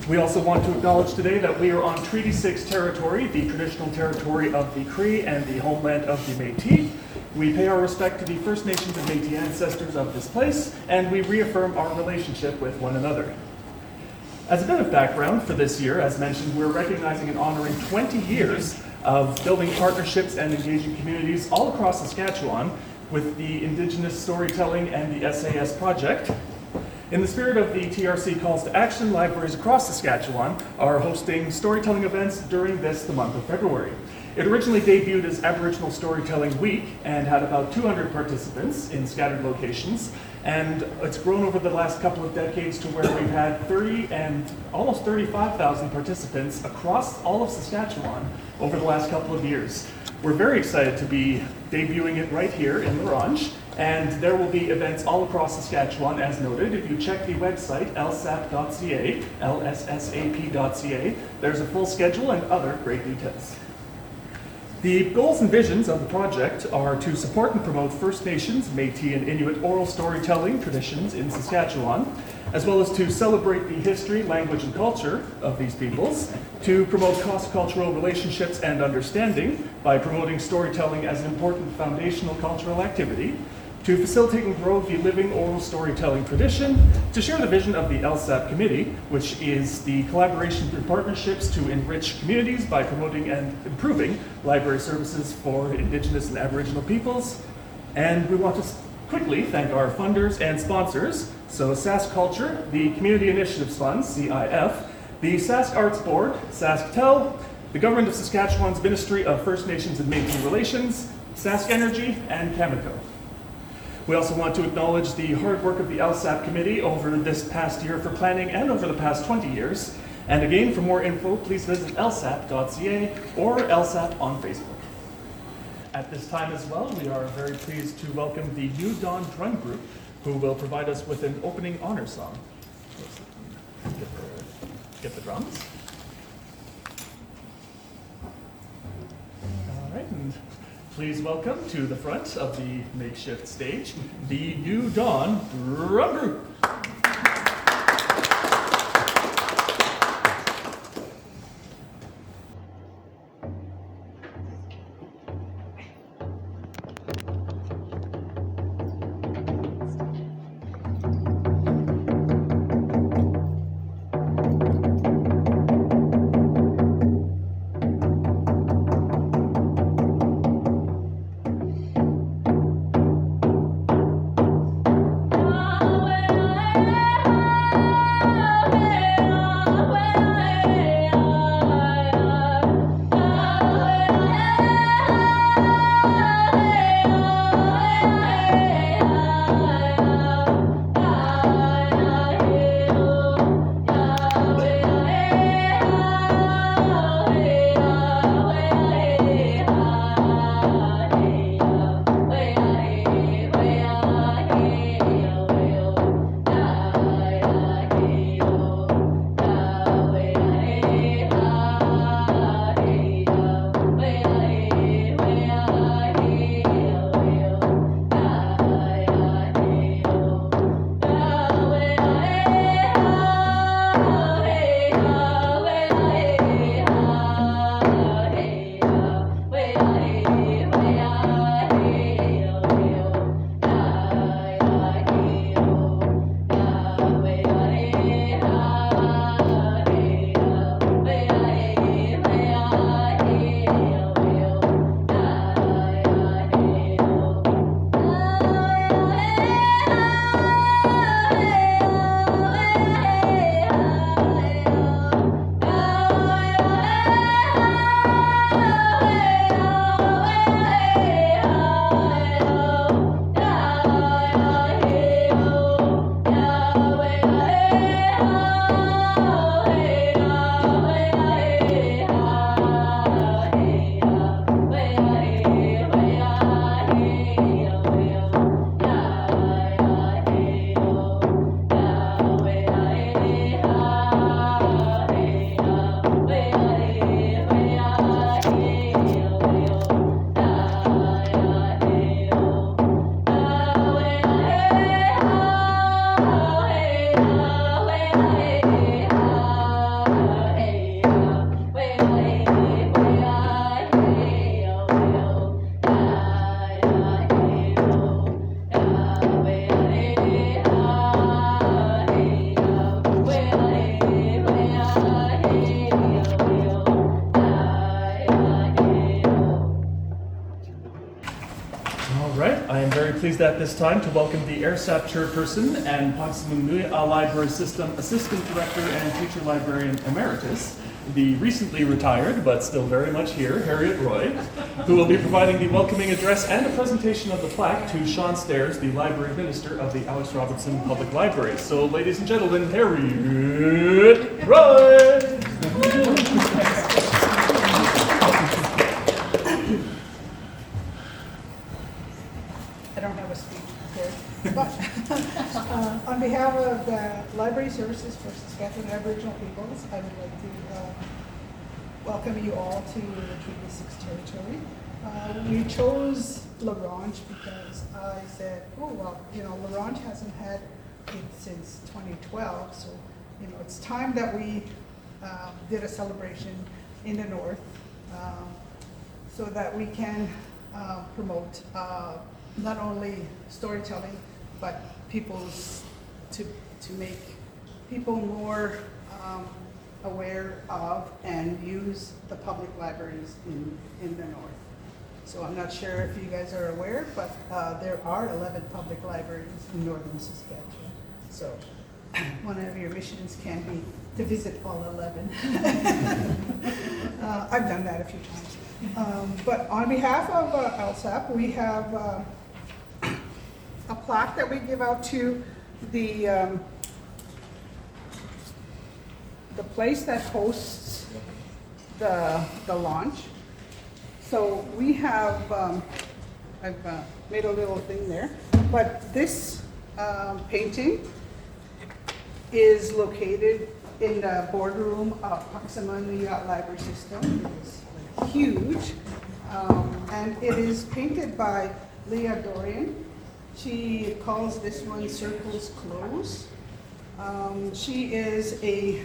We also want to acknowledge today that we are on Treaty 6 territory, the traditional territory of the Cree and the homeland of the Métis. We pay our respect to the First Nations and Métis ancestors of this place, and we reaffirm our relationship with one another. As a bit of background for this year, as mentioned, we're recognizing and honoring 20 years of building partnerships and engaging communities all across Saskatchewan with the Indigenous Storytelling and the SAS project. In the spirit of the TRC Calls to Action, libraries across Saskatchewan are hosting storytelling events during the month of February. It originally debuted as Aboriginal Storytelling Week and had about 200 participants in scattered locations, and it's grown over the last couple of decades to where we've had 30 and almost 35,000 participants across all of Saskatchewan over the last couple of years. We're very excited to be debuting it right here in Ronge, and there will be events all across Saskatchewan as noted. If you check the website lsap.ca, lssap.ca, there's a full schedule and other great details. The goals and visions of the project are to support and promote First Nations, Métis, and Inuit oral storytelling traditions in Saskatchewan, as well as to celebrate the history, language, and culture of these peoples, to promote cross-cultural relationships and understanding by promoting storytelling as an important foundational cultural activity, to facilitate and grow the living oral storytelling tradition, to share the vision of the LSAP committee, which is the collaboration through partnerships to enrich communities by promoting and improving library services for Indigenous and Aboriginal peoples. And we want to quickly thank our funders and sponsors, so Sask Culture, the Community Initiatives Fund, CIF, the Sask Arts Board, SaskTel, the Government of Saskatchewan's Ministry of First Nations and Métis Relations, Sask Energy, and Cameco. We also want to acknowledge the hard work of the LSAP committee over this past year for planning and over the past 20 years. And again, for more info, please visit lsap.ca or LSAP on Facebook. At this time as well, we are very pleased to welcome the New Dawn Drum Group, who will provide us with an opening honor song. Get the drums. All right. And please welcome to the front of the makeshift stage, the New Dawn Drum Group. Oh, I am very pleased at this time to welcome the AirSAP chairperson and Ponsamunui Library System Assistant Director and Teacher Librarian Emeritus, the recently retired but still very much here, Harriet Roy, who will be providing the welcoming address and a presentation of the plaque to Sean Stairs, the Library Minister of the Alex Robertson Public Library. So, ladies and gentlemen, Harriet Roy! I don't have a speech prepared, but on behalf of the Library Services for Saskatchewan Aboriginal Peoples, I would like to welcome you all to the Treaty 6 territory. We chose Ronge because I said, oh, well, you know, Ronge hasn't had it since 2012, so, you know, it's time that we did a celebration in the north so that we can promote not only storytelling, but to make people more aware of and use the public libraries in the north. So I'm not sure if you guys are aware, but there are 11 public libraries in northern Saskatchewan. So one of your missions can be to visit all 11. I've done that a few times. But on behalf of LSAP, we have a plaque that we give out to the place that hosts the launch. So we have, I've made a little thing there, but this painting is located in the boardroom of Ponsamunui Library System. It's huge, and it is painted by Leah Dorian. She calls this one Circles Close. She is a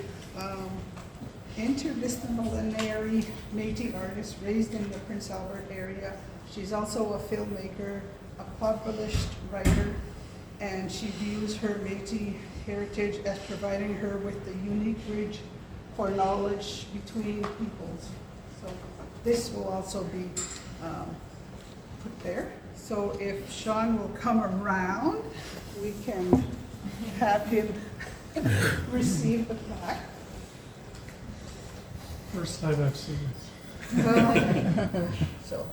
interdisciplinary Métis artist raised in the Prince Albert area. She's also a filmmaker, a published writer, and she views her Métis heritage as providing her with the unique bridge for knowledge between peoples. So this will also be put there. So if Sean will come around, we can have him receive the plaque. First time I've seen this. So,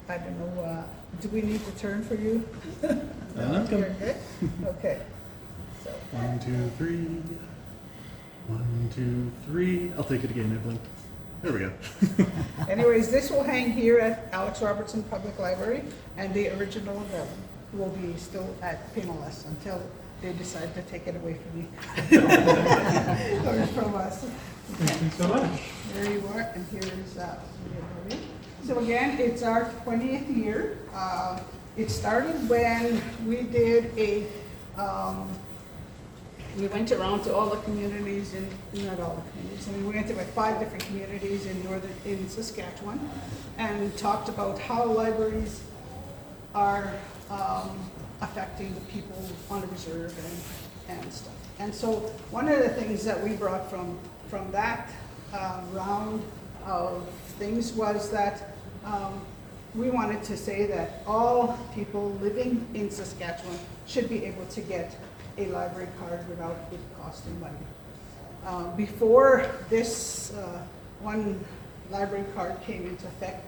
I don't know, do we need to turn for you? I'm You're good? Okay. So, 1, 2, 3. 1, 2, 3. I'll take it again, Evelyn. There we go. anyways, this will hang here at Alex Robertson Public Library, and the original will be still at Pinellas until they decide to take it away from me. Or from us. Thank you so much. There you are, and here is so again, it's our 20th year. It started when we did we went around to all the communities, not all the communities, we went to 5 different communities in Saskatchewan and talked about how libraries are affecting the people on the reserve and stuff. And so one of the things that we brought from that round of things was that we wanted to say that all people living in Saskatchewan should be able to get a library card without it costing money. Before this one library card came into effect,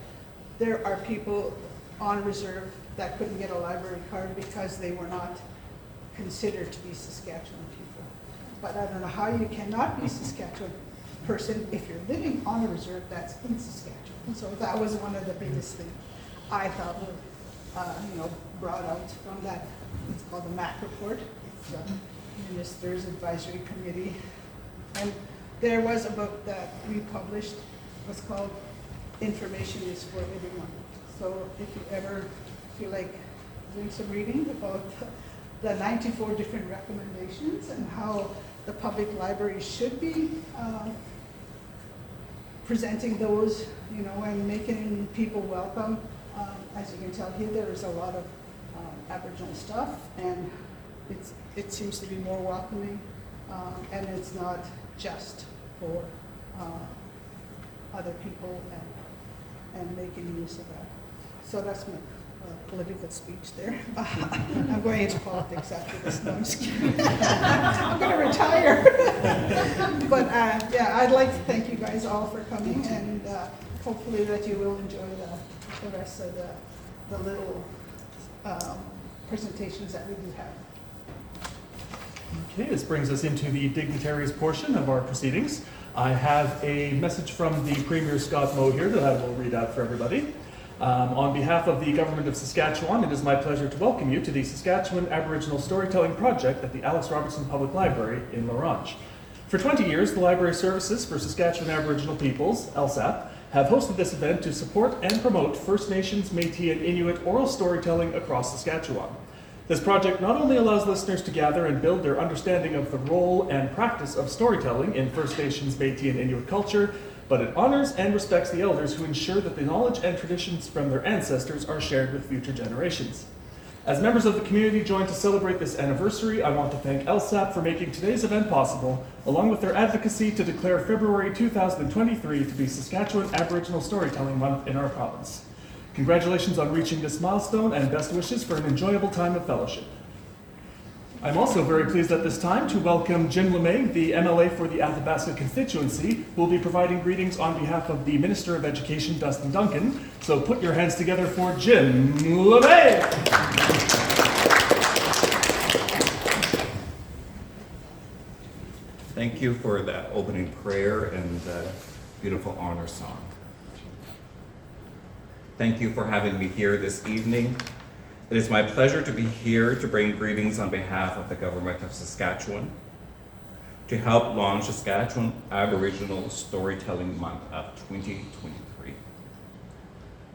there are people on reserve that couldn't get a library card because they were not considered to be Saskatchewan people. But I don't know how you cannot be a Saskatchewan person if you're living on a reserve that's in Saskatchewan. So that was one of the biggest things I thought were brought out from that. It's called the MAC report. It's the Minister's Advisory Committee. And there was a book that we published, was called Information is for Everyone. So if you ever feel like doing some reading about the 94 different recommendations and how the public library should be presenting those, and making people welcome. As you can tell here, there is a lot of Aboriginal stuff, and it seems to be more welcoming, and it's not just for other people and making use of that. So that's political speech there. I'm going into politics after this. No, I'm just kidding. I'm going to retire. But yeah, I'd like to thank you guys all for coming, and hopefully that you will enjoy the rest of the little presentations that we do have. Okay, this brings us into the dignitaries portion of our proceedings. I have a message from the Premier Scott Moe here that I will read out for everybody. On behalf of the Government of Saskatchewan, it is my pleasure to welcome you to the Saskatchewan Aboriginal Storytelling Project at the Alex Robertson Public Library in Ronge. For 20 years, the Library Services for Saskatchewan Aboriginal Peoples, LSAP, have hosted this event to support and promote First Nations, Métis, and Inuit oral storytelling across Saskatchewan. This project not only allows listeners to gather and build their understanding of the role and practice of storytelling in First Nations, Métis, and Inuit culture, but it honors and respects the elders who ensure that the knowledge and traditions from their ancestors are shared with future generations. As members of the community join to celebrate this anniversary, I want to thank LSAP for making today's event possible, along with their advocacy to declare February 2023 to be Saskatchewan Aboriginal Storytelling Month in our province. Congratulations on reaching this milestone, and best wishes for an enjoyable time of fellowship. I'm also very pleased at this time to welcome Jim LeMay, the MLA for the Athabasca constituency, who will be providing greetings on behalf of the Minister of Education, Dustin Duncan. So put your hands together for Jim LeMay. Thank you for that opening prayer and beautiful honor song. Thank you for having me here this evening. It is my pleasure to be here to bring greetings on behalf of the Government of Saskatchewan to help launch Saskatchewan Aboriginal Storytelling Month of 2023.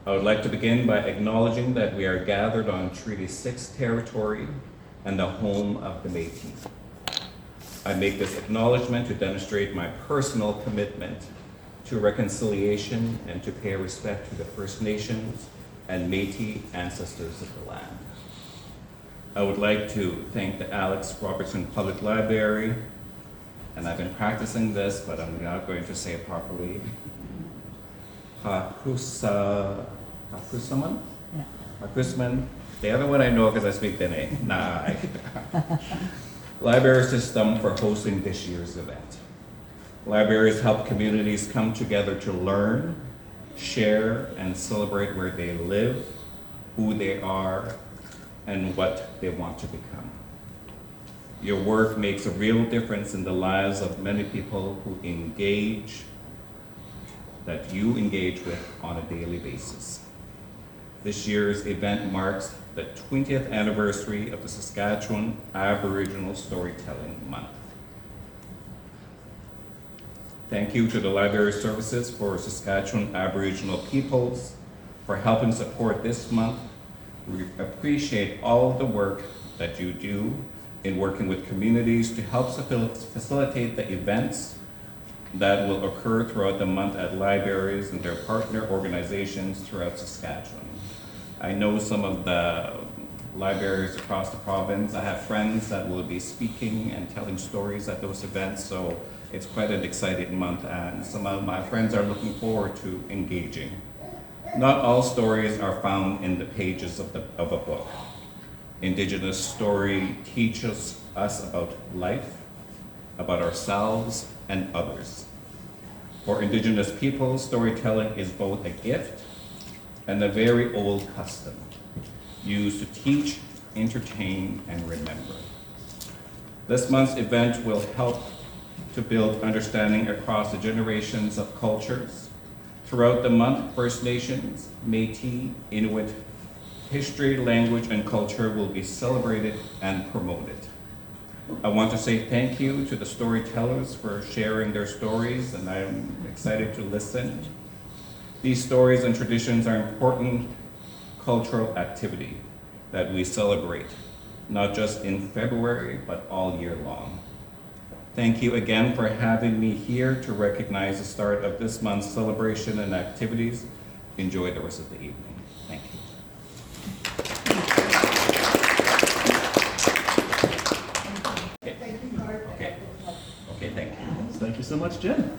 I would like to begin by acknowledging that we are gathered on Treaty 6 territory and the home of the Métis. I make this acknowledgement to demonstrate my personal commitment to reconciliation and to pay respect to the First Nations and Métis ancestors of the land. I would like to thank the Alex Robertson Public Library, and I've been practicing this, but I'm not going to say it properly. Hakusaman? Hakusman? The other one I know because I speak Dene. Library system for hosting this year's event. Libraries help communities come together to learn, share, and celebrate where they live, who they are, and what they want to become. Your work makes a real difference in the lives of many people who that you engage with on a daily basis. This year's event marks the 20th anniversary of the Saskatchewan Aboriginal Storytelling Month. Thank you to the Library Services for Saskatchewan Aboriginal Peoples for helping support this month. We appreciate all the work that you do in working with communities to help facilitate the events that will occur throughout the month at libraries and their partner organizations throughout Saskatchewan. I know some of the libraries across the province. I have friends that will be speaking and telling stories at those events, so it's quite an exciting month, and some of my friends are looking forward to engaging. Not all stories are found in the pages of a book. Indigenous story teaches us about life, about ourselves and others. For Indigenous people, storytelling is both a gift and a very old custom, used to teach, entertain, and remember. This month's event will help to build understanding across the generations of cultures. Throughout the month, First Nations, Métis, Inuit history, language, and culture will be celebrated and promoted. I want to say thank you to the storytellers for sharing their stories, and I'm excited to listen. These stories and traditions are important cultural activity that we celebrate, not just in February, but all year long. Thank you again for having me here to recognize the start of this month's celebration and activities. Enjoy the rest of the evening. Thank you. Okay, thank you. Thank you so much, Jen.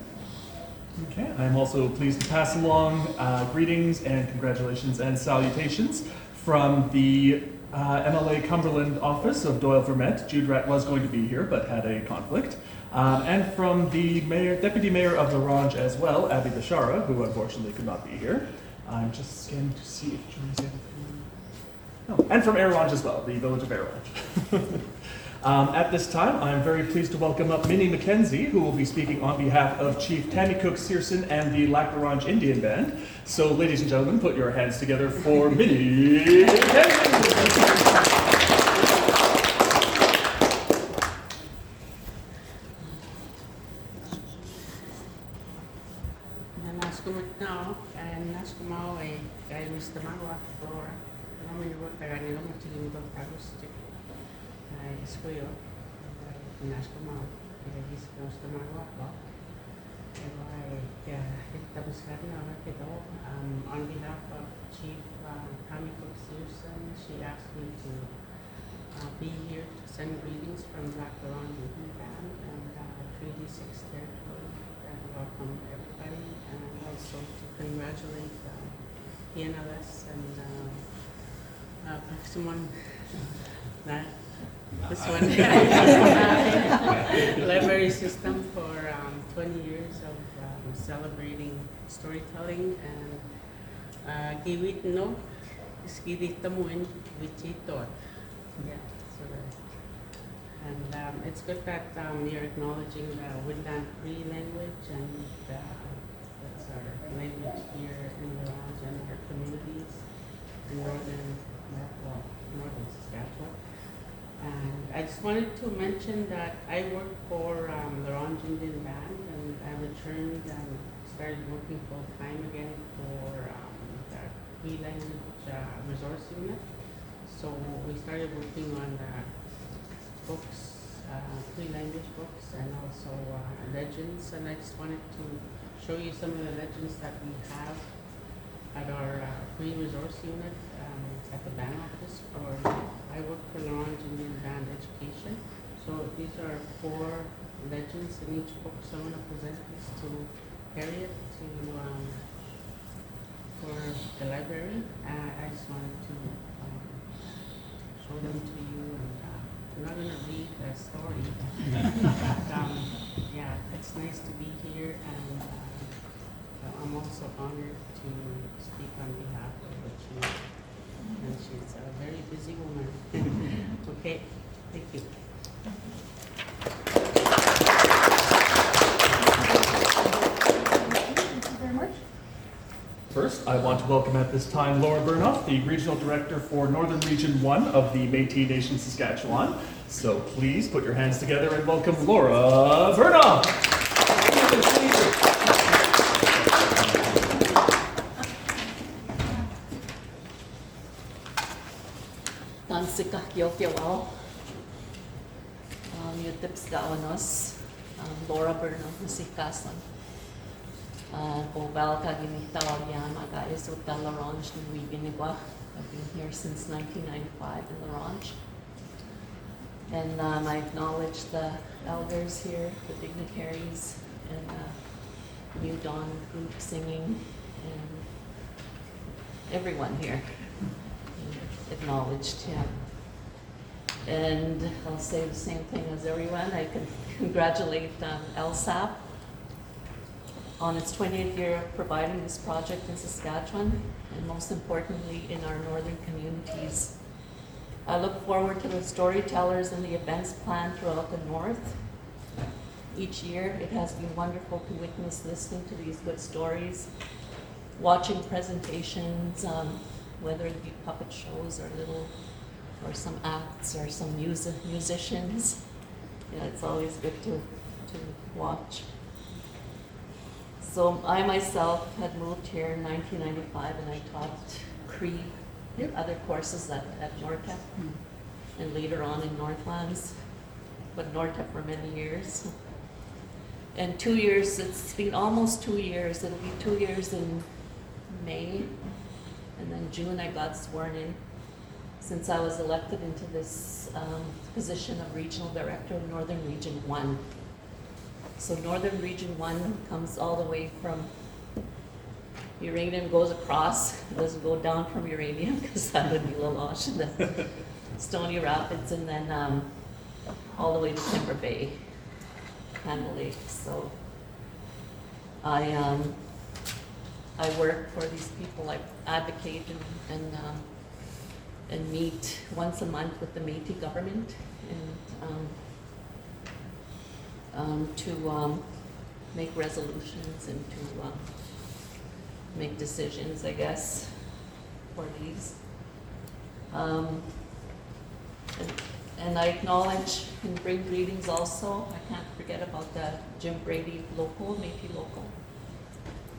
Okay, I'm also pleased to pass along greetings and congratulations and salutations From the MLA Cumberland office of Doyle Vermette, Jude Rat was going to be here but had a conflict. And from the Deputy Mayor of the Ronge as well, Abby Bishara, who unfortunately could not be here. I'm just scanning to see if Julie's able to. Oh, and from Ronge as well, the village of Ronge. At this time, I'm very pleased to welcome up Minnie McKenzie, who will be speaking on behalf of Chief Tammy Cook Searson and the Lac La Ronge Indian Band. So, ladies and gentlemen, put your hands together for Minnie McKenzie. On behalf of Chief Tammy Cook Searson, she asked me to be here to send greetings from Lac La Ronge Indian Band and Treaty 6 territory, and welcome everybody, and also to congratulate PNLS and Maximum, this one, library system for 20 years of celebrating storytelling, and giwit no skidit tamuin vichito. Yeah, so and it's good that you're acknowledging the Woodland Cree language, and that's our language here in the Ronge and our communities in northern Saskatchewan. And I just wanted to mention that I work for the Ronge Indian Band, and I returned and started working full time again for the Cree language resource unit. So we started working on the books, Cree language books, and also legends. And I just wanted to show you some of the legends that we have at our Cree resource unit at the band office. I work for the Ronge Indian Band Education. So these are 4 legends in each book. So I'm going to present this to Harriet for the library. I just wanted to show them to you, and I'm not going to read the story. But, yeah, it's nice to be here, and I'm also honored to speak on behalf of the chief. And she's a very busy woman. Okay, thank you. First, I want to welcome at this time Laura Burnoff, the Regional Director for Northern Region 1 of the Métis Nation Saskatchewan. So please put your hands together and welcome Laura Burnoff. Laura Burnoff, Nasikasan. Bobal Kaginitawag yan, mag-aisot ka La Ronge ng Wibinigwa. I've been here since 1995 in La Ronge. And I acknowledge the elders here, the dignitaries, and New Dawn group singing, and everyone here acknowledged him. And I'll say the same thing as everyone. I can congratulate LSAP on its 20th year of providing this project in Saskatchewan, and most importantly in our northern communities. I look forward to the storytellers and the events planned throughout the north. Each year it has been wonderful to witness listening to these good stories, watching presentations, whether it be puppet shows or some acts or some musicians. Yeah, it's always good to watch. So I myself had moved here in 1995, and I taught Cree and other courses at Nortep, and later on in Northlands, but Nortep for many years. And 2 years, it's been almost 2 years. It'll be 2 years in May, and then June I got sworn in, since I was elected into this position of Regional Director of Northern Region 1. So Northern Region 1 comes all the way from uranium goes across, it doesn't go down from uranium, because that would be Lalanche, and then Stony Rapids, and then all the way to Timber Bay, Campbell Lake. So I work for these people. I advocate and meet once a month with the Métis government and to make resolutions and to make decisions, I guess, for these. And I acknowledge and bring greetings also. I can't forget about the Jim Brady local, Métis local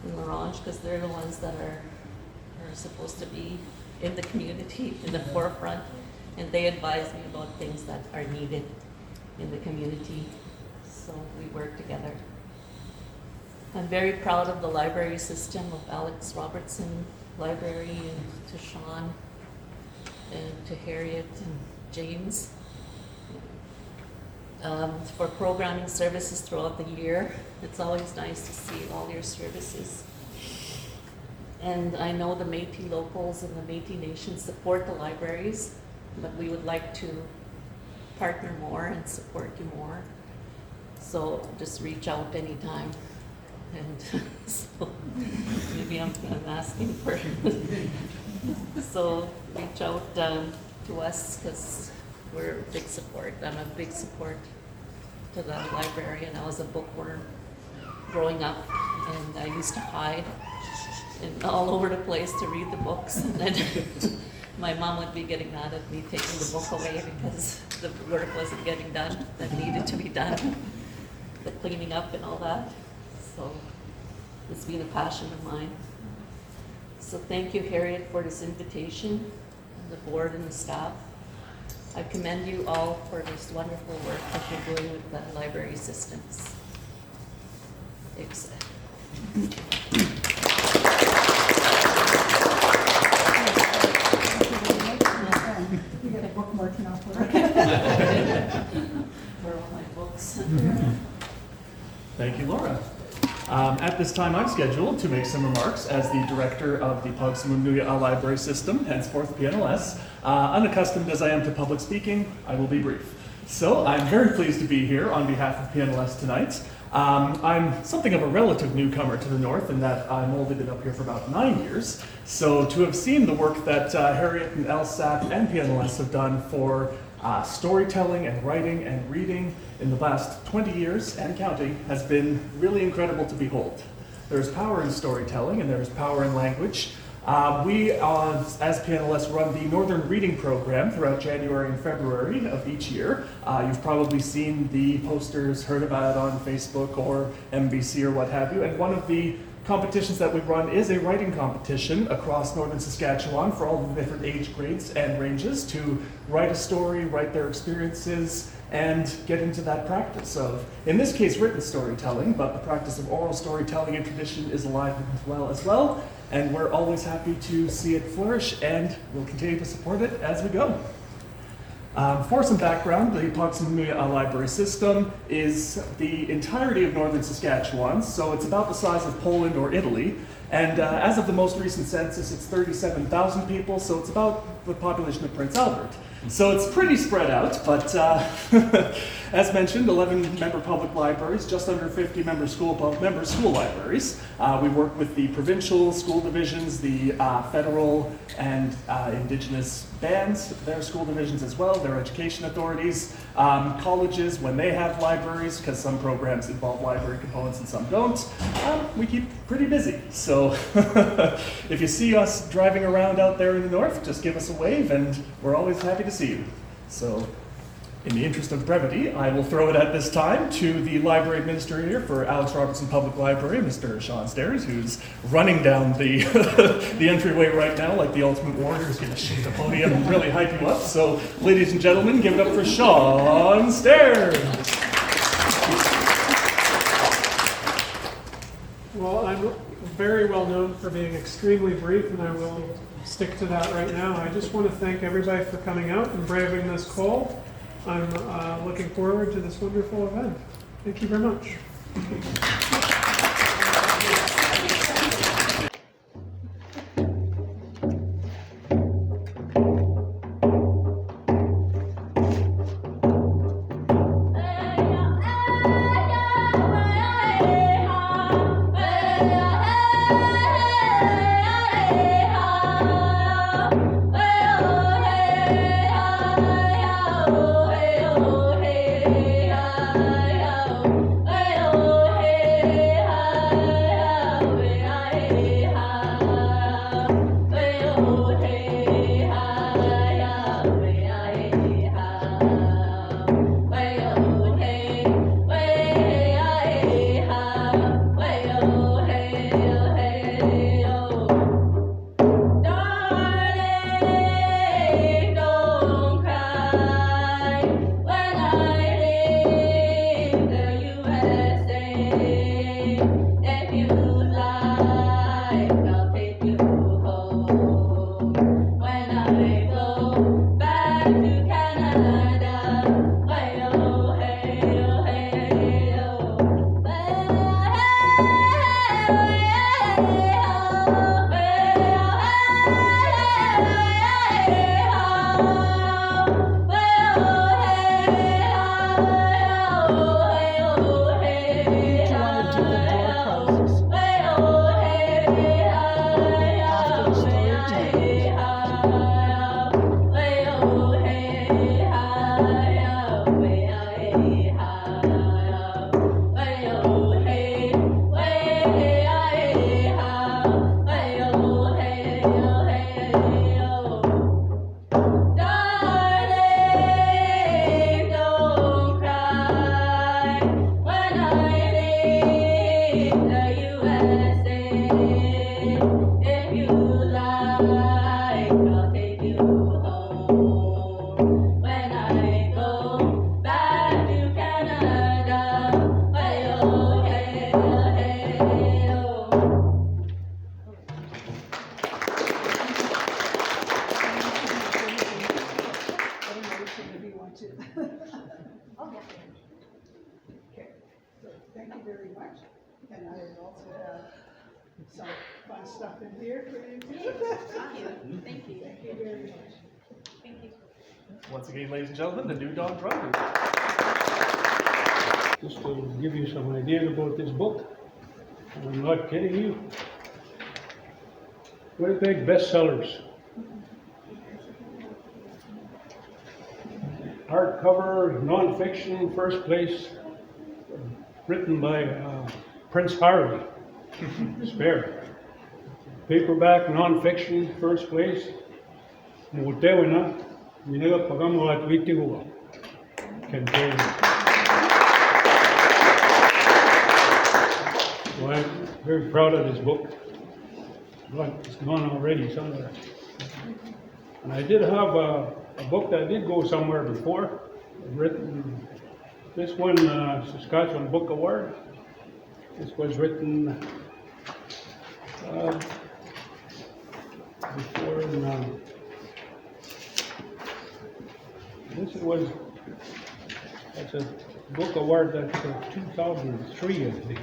in Ronge, because they're the ones that are supposed to be in the community, in the forefront, and they advise me about things that are needed in the community. So we work together. I'm very proud of the library system of Alex Robertson Library, and to Sean and to Harriet and James for programming services throughout the year. It's always nice to see all your services. And I know the Métis locals and the Métis Nation support the libraries, but we would like to partner more and support you more. So just reach out anytime. And so maybe I'm asking for so reach out to us, because we're a big support. I'm a big support to the library, and I was a bookworm growing up, and I used to hide and all over the place to read the books, and then my mom would be getting mad at me taking the book away because the work wasn't getting done that needed to be done, the cleaning up and all that. So it's been a passion of mine. So thank you, Harriet, for this invitation, and the board and the staff. I commend you all for this wonderful work that you're doing with the library systems. Thanks. You get a bookmark now for it. For all my books. Thank you, Laura. At this time, I'm scheduled to make some remarks as the director of the Pagsamunduya Library System, henceforth PNLS. Unaccustomed as I am to public speaking, I will be brief. So I'm very pleased to be here on behalf of PNLS tonight. I'm something of a relative newcomer to the north in that I've only been up here for about 9 years. So to have seen the work that Harriet and LSAP and PNLS have done for storytelling and writing and reading in the last 20 years and counting has been really incredible to behold. There's power in storytelling and there's power in language. We, as PNLS, run the Northern Reading Program throughout January and February of each year. You've probably seen the posters, heard about it on Facebook or MBC or what have you, and one of the competitions that we run is a writing competition across northern Saskatchewan for all the different age grades and ranges to write a story, write their experiences, and get into that practice of, in this case, written storytelling, but the practice of oral storytelling and tradition is alive as well, and we're always happy to see it flourish, and we'll continue to support it as we go. For some background, the Pagsamunduya Library System is the entirety of northern Saskatchewan, so it's about the size of Poland or Italy. And as of the most recent census, it's 37,000 people, so it's about the population of Prince Albert. So it's pretty spread out, but as mentioned, 11 member public libraries, just under 50 member school libraries. We work with the provincial school divisions, the federal and Indigenous bands, their school divisions as well, their education authorities, colleges when they have libraries, because some programs involve library components and some don't. We keep pretty busy. So if you see us driving around out there in the north, just give us a wave and we're always happy to see you. So in the interest of brevity, I will throw it at this time to the library administrator for Alex Robertson Public Library, Mr. Sean Stairs, who's running down the the entryway right now like the Ultimate Warrior, who's going to shoot the podium and really hype you up. So, ladies and gentlemen, give it up for Sean Stairs. Well, I'm very well known for being extremely brief, and I will stick to that right now. I just want to thank everybody for coming out and braving this cold. I'm looking forward to this wonderful event. Thank you very much. Once again, ladies and gentlemen, the new Don Drummond. Just to give you some ideas about this book, I'm not kidding you. Winnipeg bestsellers. Hardcover, non-fiction, first place, written by Prince Harvey, Spare. Paperback, non-fiction, first place. Mutewina, Minega Pagamo at Witiwa. Can tell you. So I'm very proud of this book. It's gone already somewhere. And I did have a book that did go somewhere before, written, this one, Saskatchewan Book Award. This was written before, that's a book award that's 2003, I think.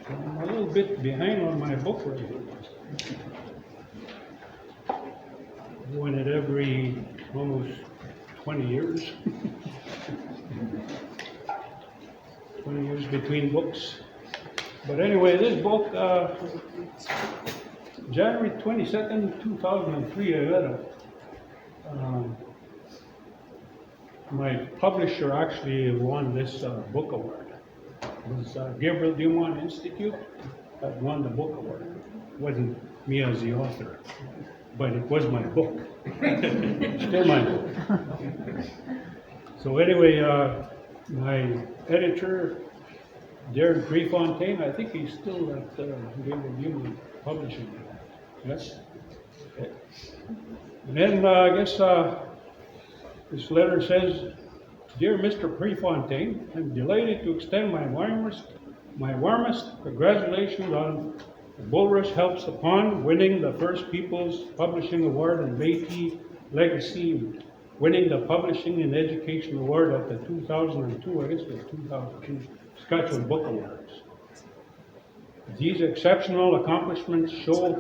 I'm a little bit behind on my book rating. Win it every almost 20 years. 20 years between books. But anyway, this book, January 22nd, 2003, I got my publisher actually won this book award. It was Gabriel Dumont Institute that won the book award. It wasn't me as the author, but it was my book. Still my book. So anyway, my editor, Darren Prefontaine, I think he's still at Gabriel Dumont Publishing. Yes. Okay. And then I guess this letter says, Dear Mr. Prefontaine, I'm delighted to extend my warmest congratulations on the Bull Rush Helps Upon winning the First People's Publishing Award and Métis Legacy, winning the Publishing and Education Award at the 2002, I guess the 2002 Saskatchewan Book Awards. These exceptional accomplishments show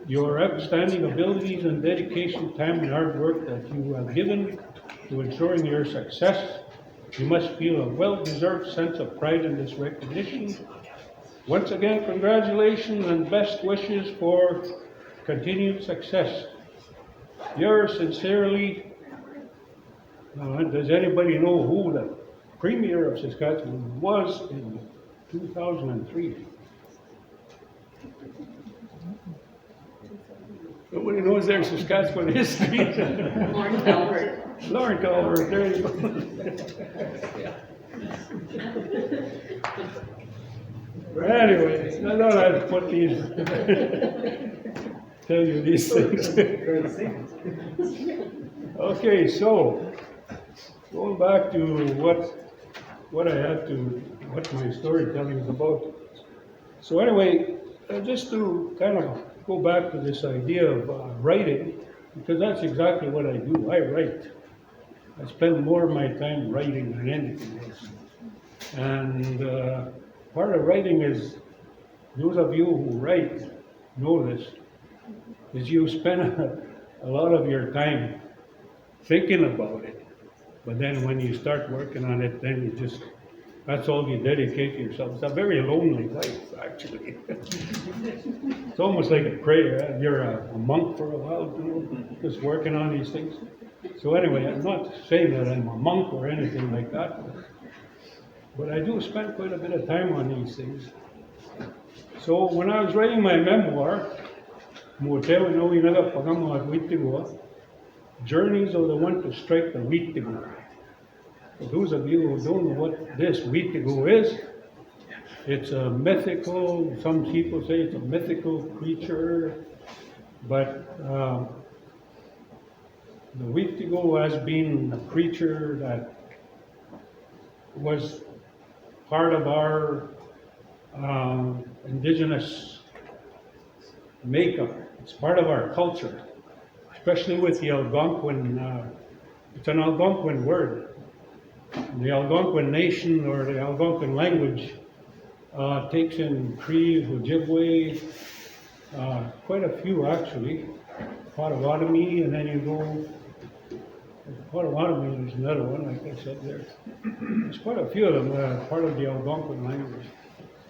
your outstanding abilities and dedication, time, and hard work that you have given to ensuring your success. You must feel a well-deserved sense of pride in this recognition. Once again, congratulations and best wishes for continued success. Yours sincerely, does anybody know who the Premier of Saskatchewan was in 2003? Nobody knows their Saskatchewan history. Lauren Calvert. Lauren Calvert, there you go. But anyway, I thought I'd put these, tell you these things. Okay, so going back to what my storytelling is about. So anyway, just to kind of go back to this idea of writing, because that's exactly what I do. I write. I spend more of my time writing than anything else. And part of writing is, those of you who write know this, is you spend a lot of your time thinking about it. But then when you start working on it, then you just, that's all you dedicate to yourself. It's a very lonely life, actually. It's almost like a prayer. You're a monk for a while, you know, just working on these things. So anyway, I'm not saying that I'm a monk or anything like that, but I do spend quite a bit of time on these things. So when I was writing my memoir, Journeys of the One to Strike the Wheatigo. For those of you who don't know what this Wheatigo is, it's a mythical, some people say it's a mythical creature, but the Wheatigo has been a creature that was part of our indigenous makeup. It's part of our culture, especially with the Algonquin, it's an Algonquin word. The Algonquin nation or the Algonquin language takes in Cree, Ojibwe, quite a few actually, Potawatomi, and then you go Potawatomi is another one, like I said there. There's quite a few of them, part of the Algonquin language.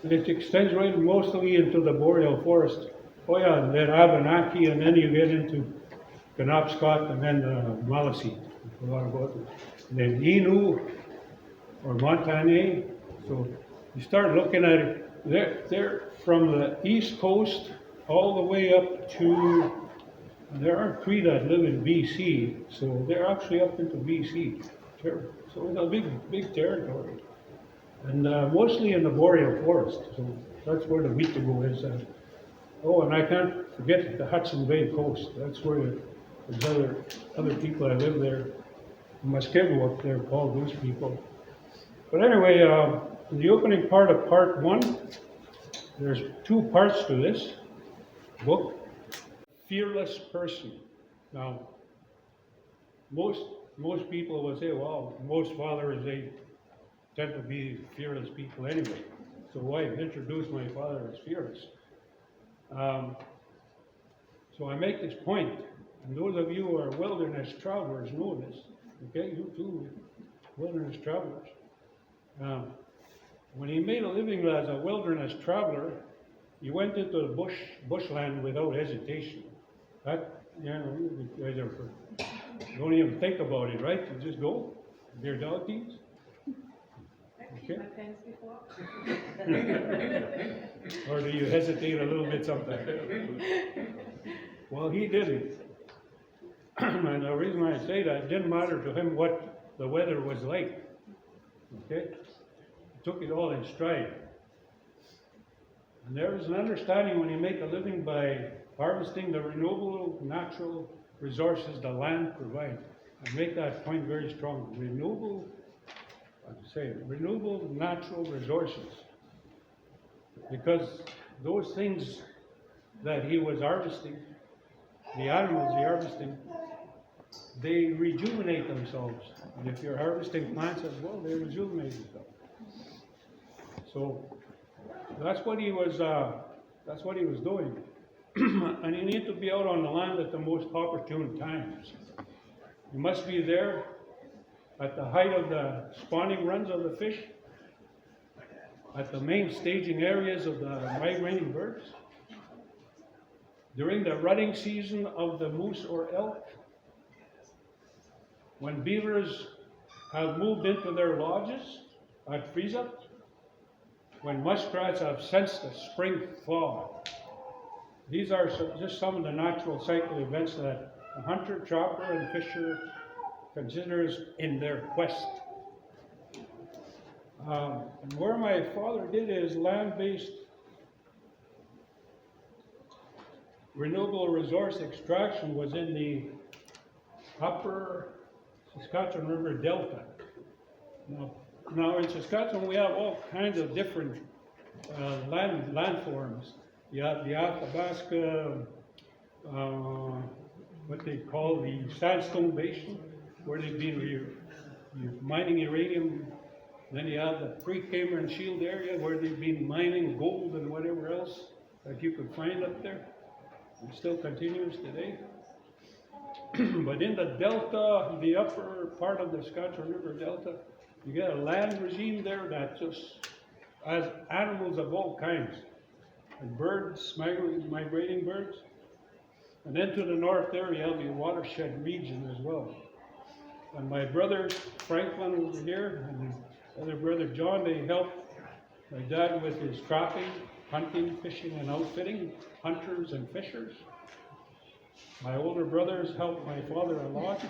And it extends right mostly into the boreal forest. Oh yeah, and then Abenaki, and then you get into Penobscot, and then Maliseet. A lot about it. And then Innu, or Montane. So you start looking at it, they're from the east coast all the way up to, there are Cree that live in BC, so they're actually up into BC. So it's a big territory. And mostly in the boreal forest, so that's where the Witago is. Oh, and I can't forget the Hudson Bay coast. That's where there's other people that live there. Muskego up there called those people. But anyway, in the opening part of part 1, there's 2 parts to this book. Fearless person. Now, most people will say, well, most fathers, they tend to be fearless people anyway. So why introduce my father as fearless? So I make this point, and those of you who are wilderness travelers know this. Okay, you too, wilderness travelers. When he made a living as a wilderness traveler, he went into the bushland without hesitation. That, you know, you guys don't even think about it, right? You just go. They're dog teams. Okay. Or do you hesitate a little bit sometimes? Well, he didn't. And the reason I say that, it didn't matter to him what the weather was like. Okay? He took it all in stride. And there is an understanding when you make a living by harvesting the renewable natural resources the land provides. I make that point very strong. Renewable natural resources. Because those things that he was harvesting, the animals he harvesting, they rejuvenate themselves. And if you're harvesting plants as well, they rejuvenate themselves. So that's what he was doing. And you need to be out on the land at the most opportune times. You must be there at the height of the spawning runs of the fish, at the main staging areas of the migrating birds, during the rutting season of the moose or elk, when beavers have moved into their lodges at freeze-up, when muskrats have sensed the spring thaw. These are just some of the natural cycle events that a hunter, trapper, and fisher considers in their quest. And where my father did his land-based renewable resource extraction was in the upper Saskatchewan River Delta. Now in Saskatchewan we have all kinds of different landforms. You have the Athabasca, what they call the sandstone basin, where they've been mining uranium. Then you have the Pre-Cameron Shield area, where they've been mining gold and whatever else that you could find up there. It still continues today. But in the delta, the upper part of the Saskatchewan River Delta, you get a land regime there that just has animals of all kinds. And birds, migrating birds. And then to the north there, you have the watershed region as well. And my brother Franklin over here, and his other brother John, they helped my dad with his trapping, hunting, fishing, and outfitting, hunters and fishers. My older brothers helped my father a lot,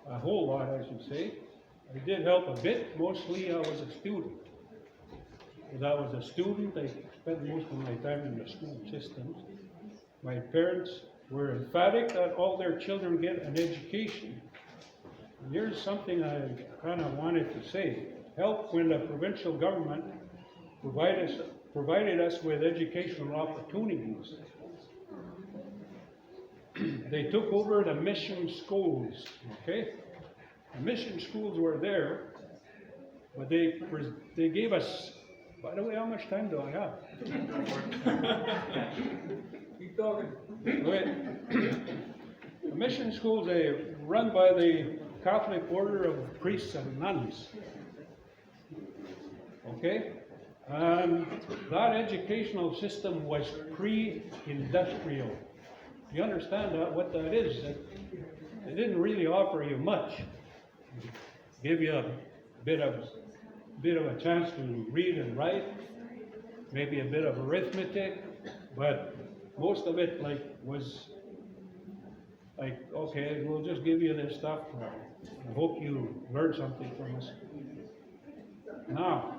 a whole lot, I should say. I did help a bit, mostly I was a student. As I was a student, I spent most of my time in the school systems. My parents were emphatic that all their children get an education. And here's something I kind of wanted to say. Help when the provincial government provided us with educational opportunities. They took over the mission schools, okay? The mission schools were there, but they gave us, by the way, how much time do I have? Keep talking. Okay. The mission schools, they run by the Catholic Order of Priests and Nuns. Okay? And that educational system was pre-industrial. You understand what that is? It didn't really offer you much. Give you a bit of a chance to read and write, maybe a bit of arithmetic, but most of it was like, okay, we'll just give you this stuff. I hope you learn something from us. Now,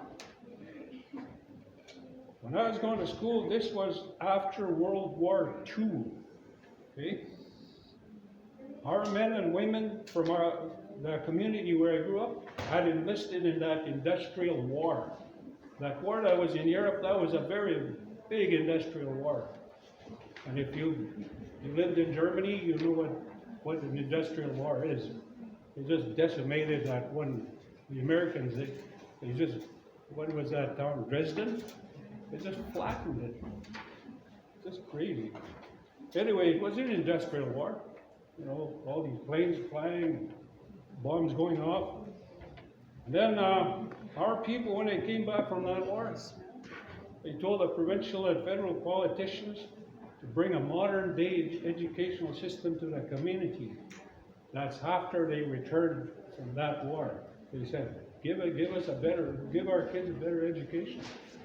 when I was going to school, this was after World War II. Okay? Our men and women from the community where I grew up had enlisted in that industrial war. That war that was in Europe, that was a very big industrial war. And if you lived in Germany, you know what an industrial war is. They just decimated that one. The Americans, they just, what was that town, Dresden? They just flattened it. Just crazy. Anyway, it was an industrial war. You know, all these planes flying, bombs going off. And then our people, when they came back from that war, they told the provincial and federal politicians to bring a modern day educational system to the community. That's after they returned from that war. They said, give our kids a better education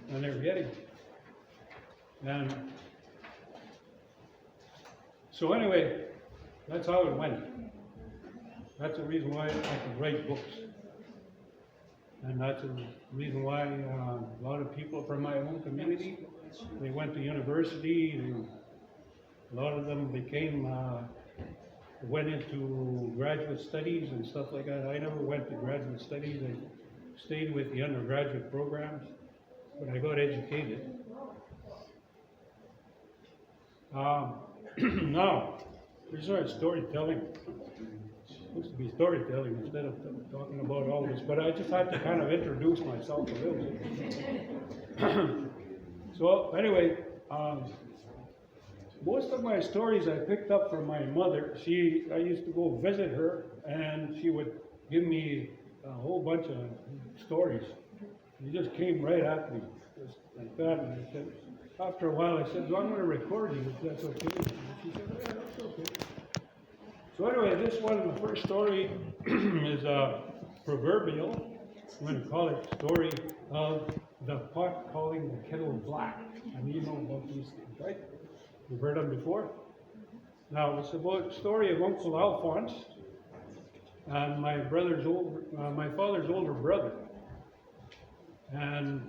than they're getting. And so anyway, that's how it went. That's the reason why I could write books. And that's the reason why a lot of people from my own community, they went to university, and a lot of them went into graduate studies and stuff like that. I never went to graduate studies. I stayed with the undergraduate programs, but I got educated. Now, this is storytelling. It's supposed to be storytelling instead of talking about all this, but I just had to kind of introduce myself a little bit. So anyway, most of my stories I picked up from my mother. I used to go visit her, and she would give me a whole bunch of stories. She just came right at me, just like that. And I said, after a while, I said, well, I'm going to record you if that's okay. And she said, yeah, that's okay. So anyway, this one, the first story is proverbial. I'm going to call it story of the pot calling the kettle black. And you know about these things, right? You've heard them before? Now, it's about the story of Uncle Alphonse and my father's older brother. And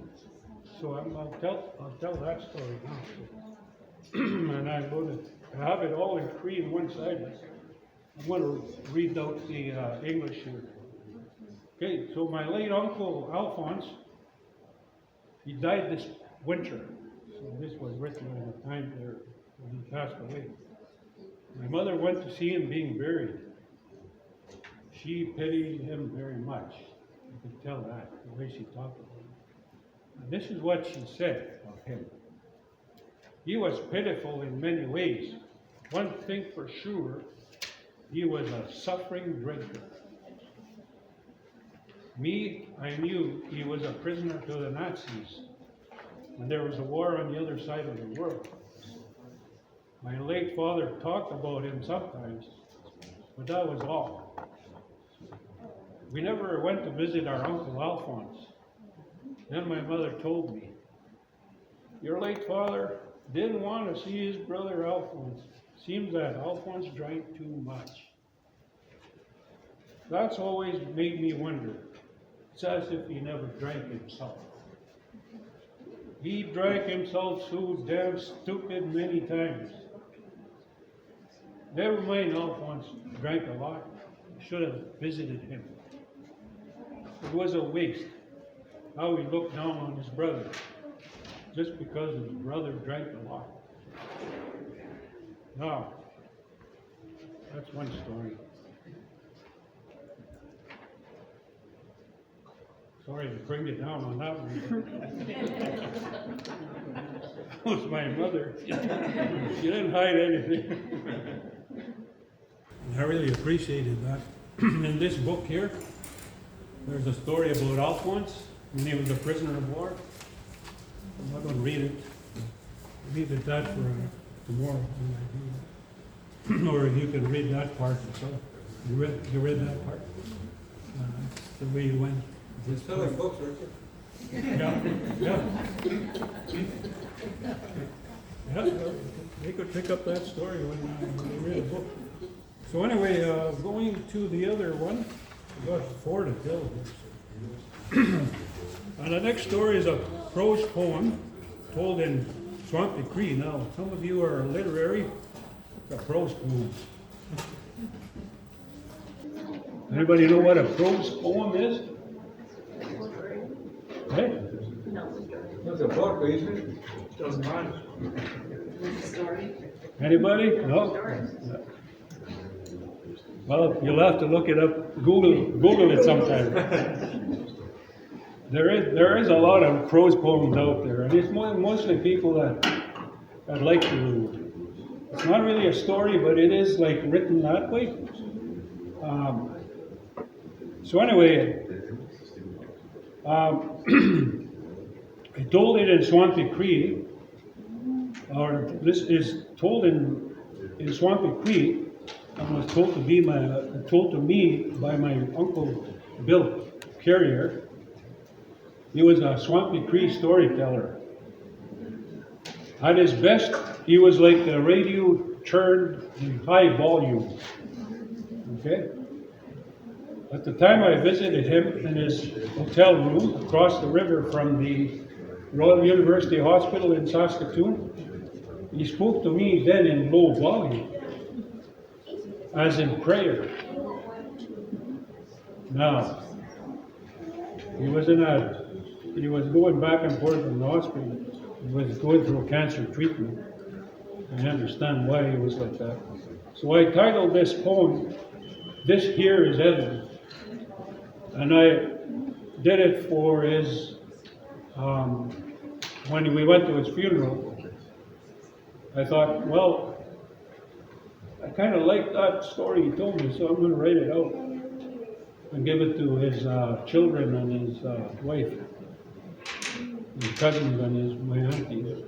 so I'll tell that story now. And I'm going to have it all in Cree on one side. I'm going to read out the English here. Okay, so my late Uncle Alphonse, he died this winter. So this was written at the time there when he passed away. My mother went to see him being buried. She pitied him very much. You could tell that, the way she talked about him. And this is what she said of him. He was pitiful in many ways. One thing for sure, he was a suffering drinker. Me, I knew he was a prisoner to the Nazis, and there was a war on the other side of the world. My late father talked about him sometimes, but that was all. We never went to visit our Uncle Alphonse. Then my mother told me, your late father didn't want to see his brother Alphonse. Seems that Alphonse drank too much. That's always made me wonder. It's as if he never drank himself. He drank himself so damn stupid many times. Never mind, Alphonse drank a lot. I should have visited him. It was a waste how he looked down on his brother just because his brother drank a lot. Now, that's one story. Sorry to bring it down on that one. That was my mother. She didn't hide anything. I really appreciated that. In this book here, there's a story about Alphonse when he was a prisoner of war. I'm not going to read it. Leave it that for tomorrow. Or you can read that part. So you read that part. That's the way it went. You're selling books, aren't you? Yeah, yeah. Yeah, they could pick up that story when they read a book. So anyway, going to the other one, I've got 4 to tell here. And the next story is a prose poem told in Swampy Cree. Now, some of you are literary. It's a prose poem. Anybody know what a prose poem is? Hey? That's a book, isn't it? Doesn't rhyme. Anybody? No? Well, you'll have to look it up. Google it sometime. There is a lot of prose poems out there, and it's mostly people that like to. It's not really a story, but it is like written that way. So anyway, I told it in Swampy Cree, or this is told in Swampy Cree, and was told to me by my uncle Bill Carrier. He was a Swampy Cree storyteller. At his best, he was like the radio turned in high volume. Okay? At the time I visited him in his hotel room across the river from the Royal University Hospital in Saskatchewan, he spoke to me then in low volume, as in prayer. Now, he was going back and forth in the hospital. He was going through cancer treatment. I understand why he was like that. So I titled this poem, "This Here is Heaven." And I did it for his, when we went to his funeral, I thought, well, I kind of like that story he told me, so I'm going to write it out and give it to his children and his wife, his cousins and my aunties.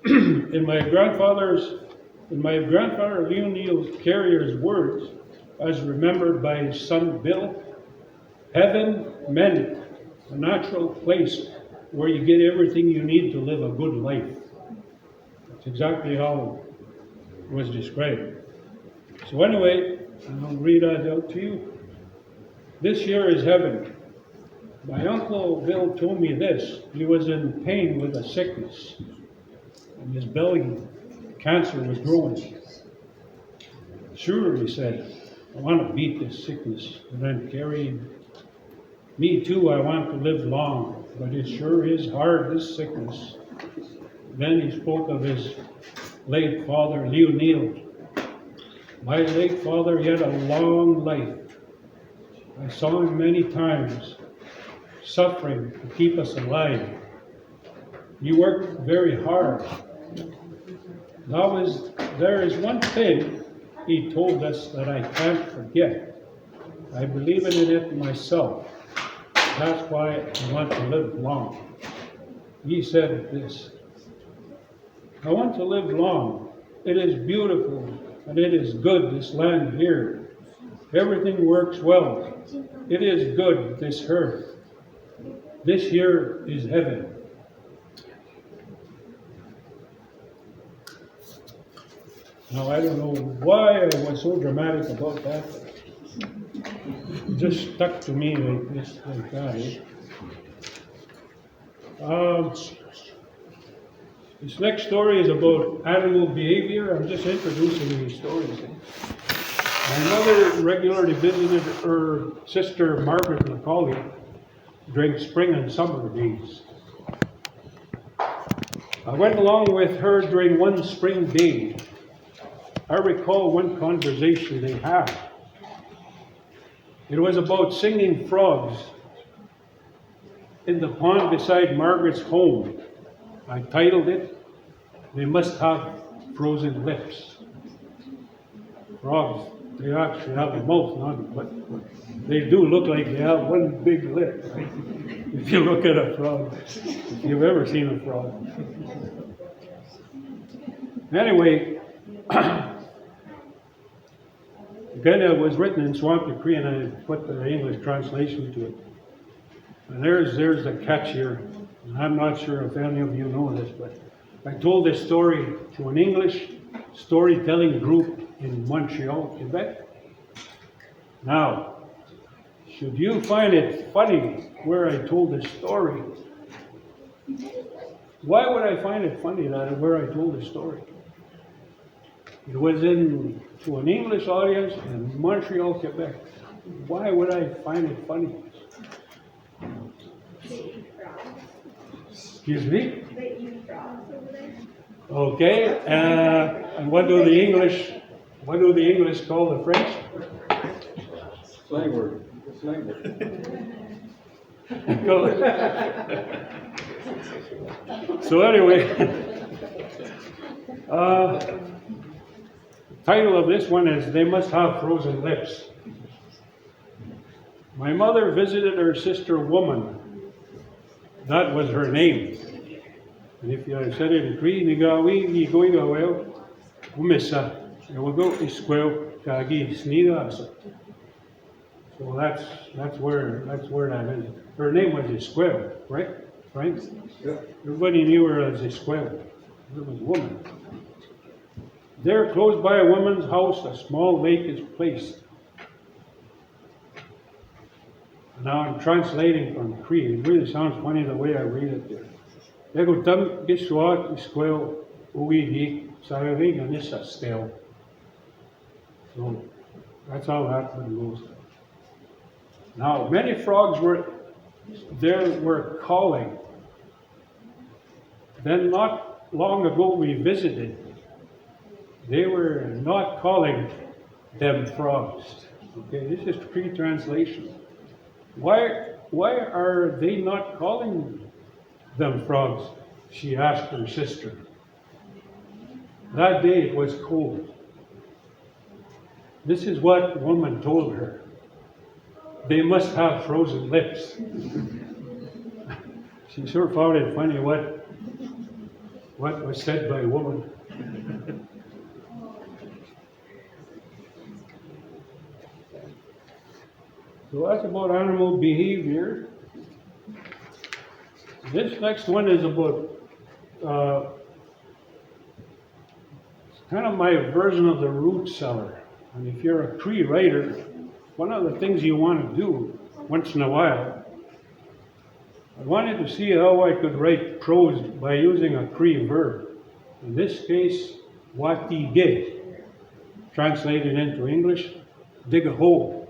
In my grandfather Leonel Carrier's words, as remembered by his son Bill, heaven meant a natural place where you get everything you need to live a good life. That's exactly how it was described. So anyway, I'll read that out to you. This here is heaven. My uncle Bill told me this. He was in pain with a sickness, and his belly cancer was growing. Sure, he said, I want to beat this sickness that I'm carrying. Me too, I want to live long, but it sure is hard, this sickness. Then he spoke of his late father, Leonel. My late father, he had a long life. I saw him many times, suffering to keep us alive. He worked very hard. There is one thing he told us that I can't forget. I believe in it myself. That's why I want to live long. He said this, I want to live long. It is beautiful and it is good, this land here. Everything works well. It is good, this earth. This here is heaven. Now, I don't know why I was so dramatic about that. It just stuck to me like this, like that. This next story is about animal behavior. I'm just introducing these stories. My mother regularly visited her sister Margaret Macaulay during spring and summer days. I went along with her during one spring day. I recall one conversation they had. It was about singing frogs in the pond beside Margaret's home. I titled it, They Must Have Frozen Lips. Frogs They actually have a mouth, not, but they do look like they have one big lip. Right? If you look at a frog, if you've ever seen a frog. Anyway, again, it was written in Swampy Cree, and I put the English translation to it. And there's the catch here. And I'm not sure if any of you know this, but I told this story to an English storytelling group in Montreal, Quebec. Now, should you find it funny where I told this story? Why would I find it funny that where I told this story? It was to an English audience in Montreal, Quebec. Why would I find it funny? Excuse me? Okay, and what do the English call the French? Slang word. Slang word. So anyway, title of this one is They Must Have Frozen Lips. My mother visited her sister woman. That was her name. And if you said it in Cree, Nigawi, ni going away, umisa, and we'll go isquel, kagi, snida. So that's where that is. Her name was Isquel, right? Frank? Yeah. Everybody knew her as Isquel. It was a woman. There, close by a woman's house, a small lake is placed. Now I'm translating from Cree. It really sounds funny the way I read it there. Ego tam giswat isquel uidi saring and this stel. So that's how that one goes. Now many frogs were calling. Then not long ago we visited. They were not calling them frogs. Okay, this is Cree translation. Why are they not calling them frogs? She asked her sister. That day it was cold. This is what the woman told her. They must have frozen lips. She sure found it funny what was said by a woman. So that's about animal behavior. This next one is about kind of my version of the root cellar. And if you're a Cree writer, one of the things you want to do once in a while, I wanted to see how I could write prose by using a Cree verb. In this case, watige, translated into English, dig a hole.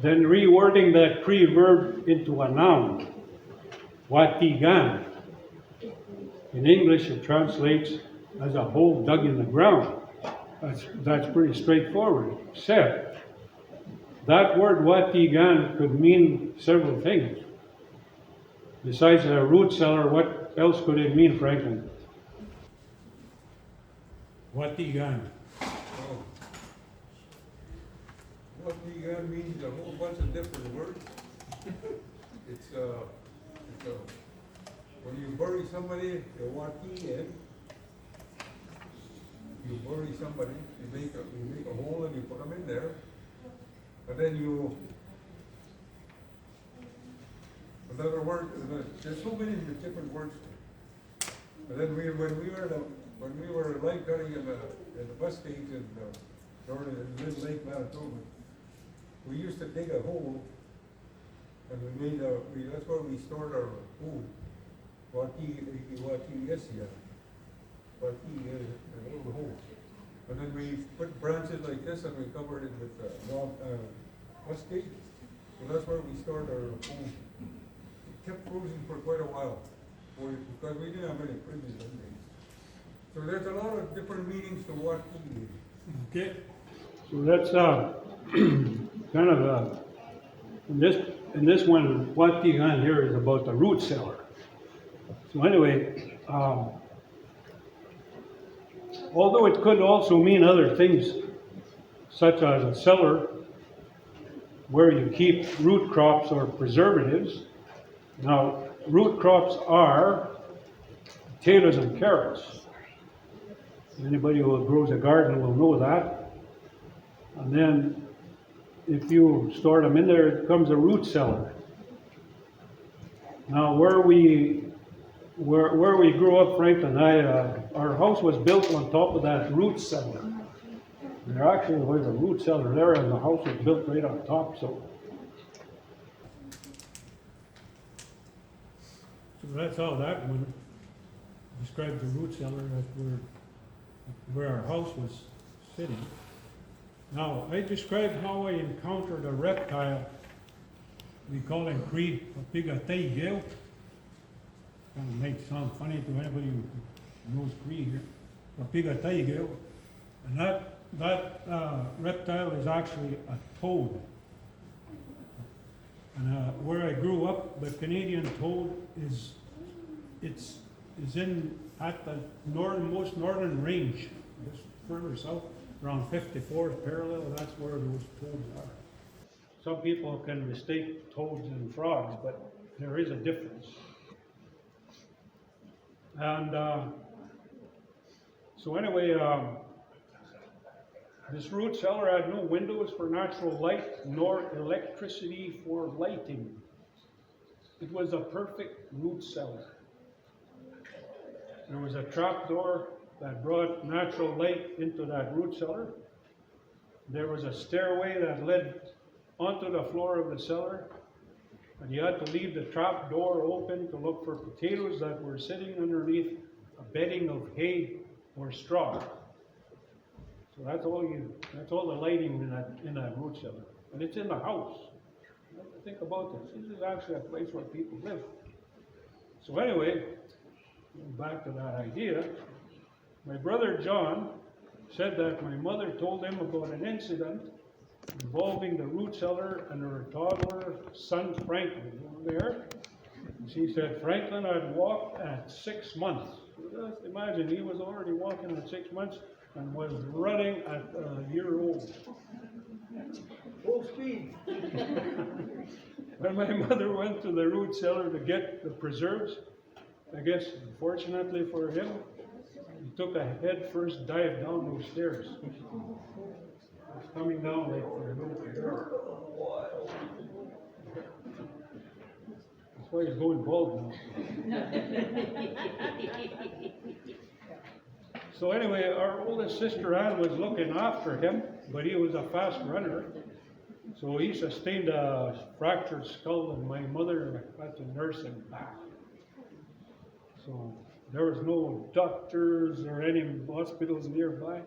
Then rewording that Cree verb into a noun, watigan. In English, it translates as a hole dug in the ground. That's pretty straightforward. Except that word watigan could mean several things. Besides a root cellar, what else could it mean, Franklin? Watigan. What Watigan means a whole bunch of different words. It's when you bury somebody, the wati in. You bury somebody, you make a hole and you put them in there, and then another word. There's so many different words. And then when we were light cutting in the bus stage in Mid Lake, Manitoba, we used to dig a hole, and that's where we stored our food. Wati yesia. Wati a little hole. And then we put branches like this and we covered it with bus tape. So that's where we stored our food. It kept frozen for quite a while, because we didn't have any fridges then. So there's a lot of different meanings to wati. Okay. So that's kind of in this one, what you got here is about the root cellar. So anyway, although it could also mean other things, such as a cellar where you keep root crops or preservatives. Now, root crops are potatoes and carrots. Anybody who grows a garden will know that. And then if you store them in there, it becomes a root cellar. Now, where we grew up, Frank and I, our house was built on top of that root cellar. There actually was a root cellar there, and the house was built right on top. So that's how that one describes the root cellar that where our house was sitting. Now, I described how I encountered a reptile. We call him Cree, a pigatay. Kind of might sound funny to anybody who knows Cree here. A pigatay. And that reptile is actually a toad. And where I grew up, the Canadian toad is in at the most northern range, just further south, around 54th parallel. That's where those toads are. Some people can mistake toads and frogs, but there is a difference. And so anyway, this root cellar had no windows for natural light nor electricity for lighting. It was a perfect root cellar. There was a trap door that brought natural light into that root cellar. There was a stairway that led onto the floor of the cellar, and you had to leave the trap door open to look for potatoes that were sitting underneath a bedding of hay or straw. So that's all the lighting in that root cellar. And it's in the house. You have to think about this. This is actually a place where people live. So anyway, back to that idea, my brother John said that my mother told him about an incident involving the root cellar and her toddler son Franklin over there. She said Franklin had walked at 6 months. So just imagine, he was already walking at 6 months and was running at a year old. Full speed. When my mother went to the root cellar to get the preserves, I guess, unfortunately for him, he took a head-first dive down those stairs. It's coming down like for a little girl. That's why he's going bald now. So anyway, our oldest sister Ann was looking after him, but he was a fast runner. So he sustained a fractured skull, and my mother had to nurse him back. So there was no doctors or any hospitals nearby.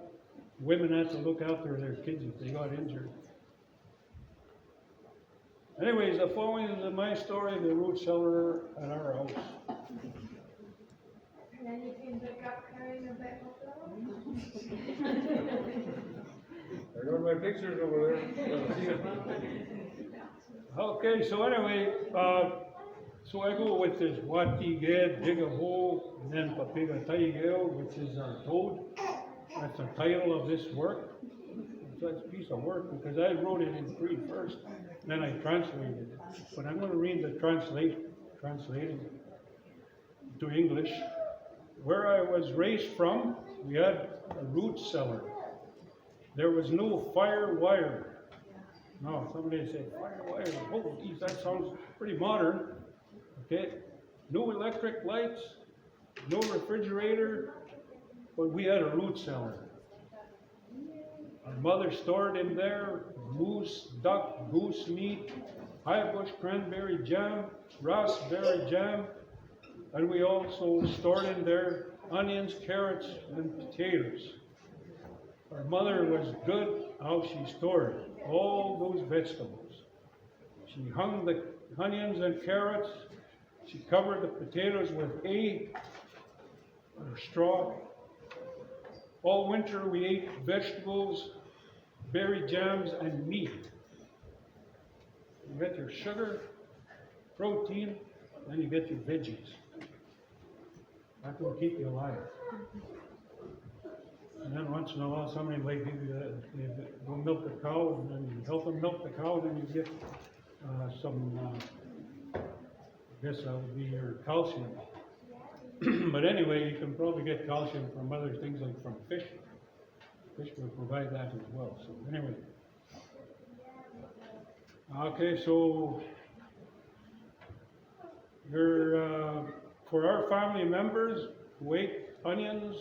Women had to look after their kids if they got injured. Anyways, the following is my story of the root cellar at our house. And then you came back up carrying a bag of I got my pictures over there. Okay, so anyway, so I go with this Wati Ged, dig a hole, and then Papiga Taigel, which is our toad. That's the title of this work. So it's a piece of work because I wrote it in Cree first, then I translated it. But I'm going to read the translating to English. Where I was raised from, we had a root cellar. There was no fire wire. No, somebody said fire wire. Oh, geez, that sounds pretty modern. Okay, no electric lights, no refrigerator, but we had a root cellar. Our mother stored in there moose, duck, goose meat, high bush cranberry jam, raspberry jam, and we also stored in there onions, carrots, and potatoes. Our mother was good how she stored all those vegetables. She hung the onions and carrots. She covered the potatoes with hay or straw. All winter we ate vegetables, berry jams, and meat. You get your sugar, protein, then you get your veggies. That will keep you alive. And then once in a while, somebody might give you go milk the cow, and then you help them milk the cow, then you get some, I guess that would be your calcium. But anyway, you can probably get calcium from other things like from fish. Fish will provide that as well. So anyway. Okay, so for our family members who ate onions,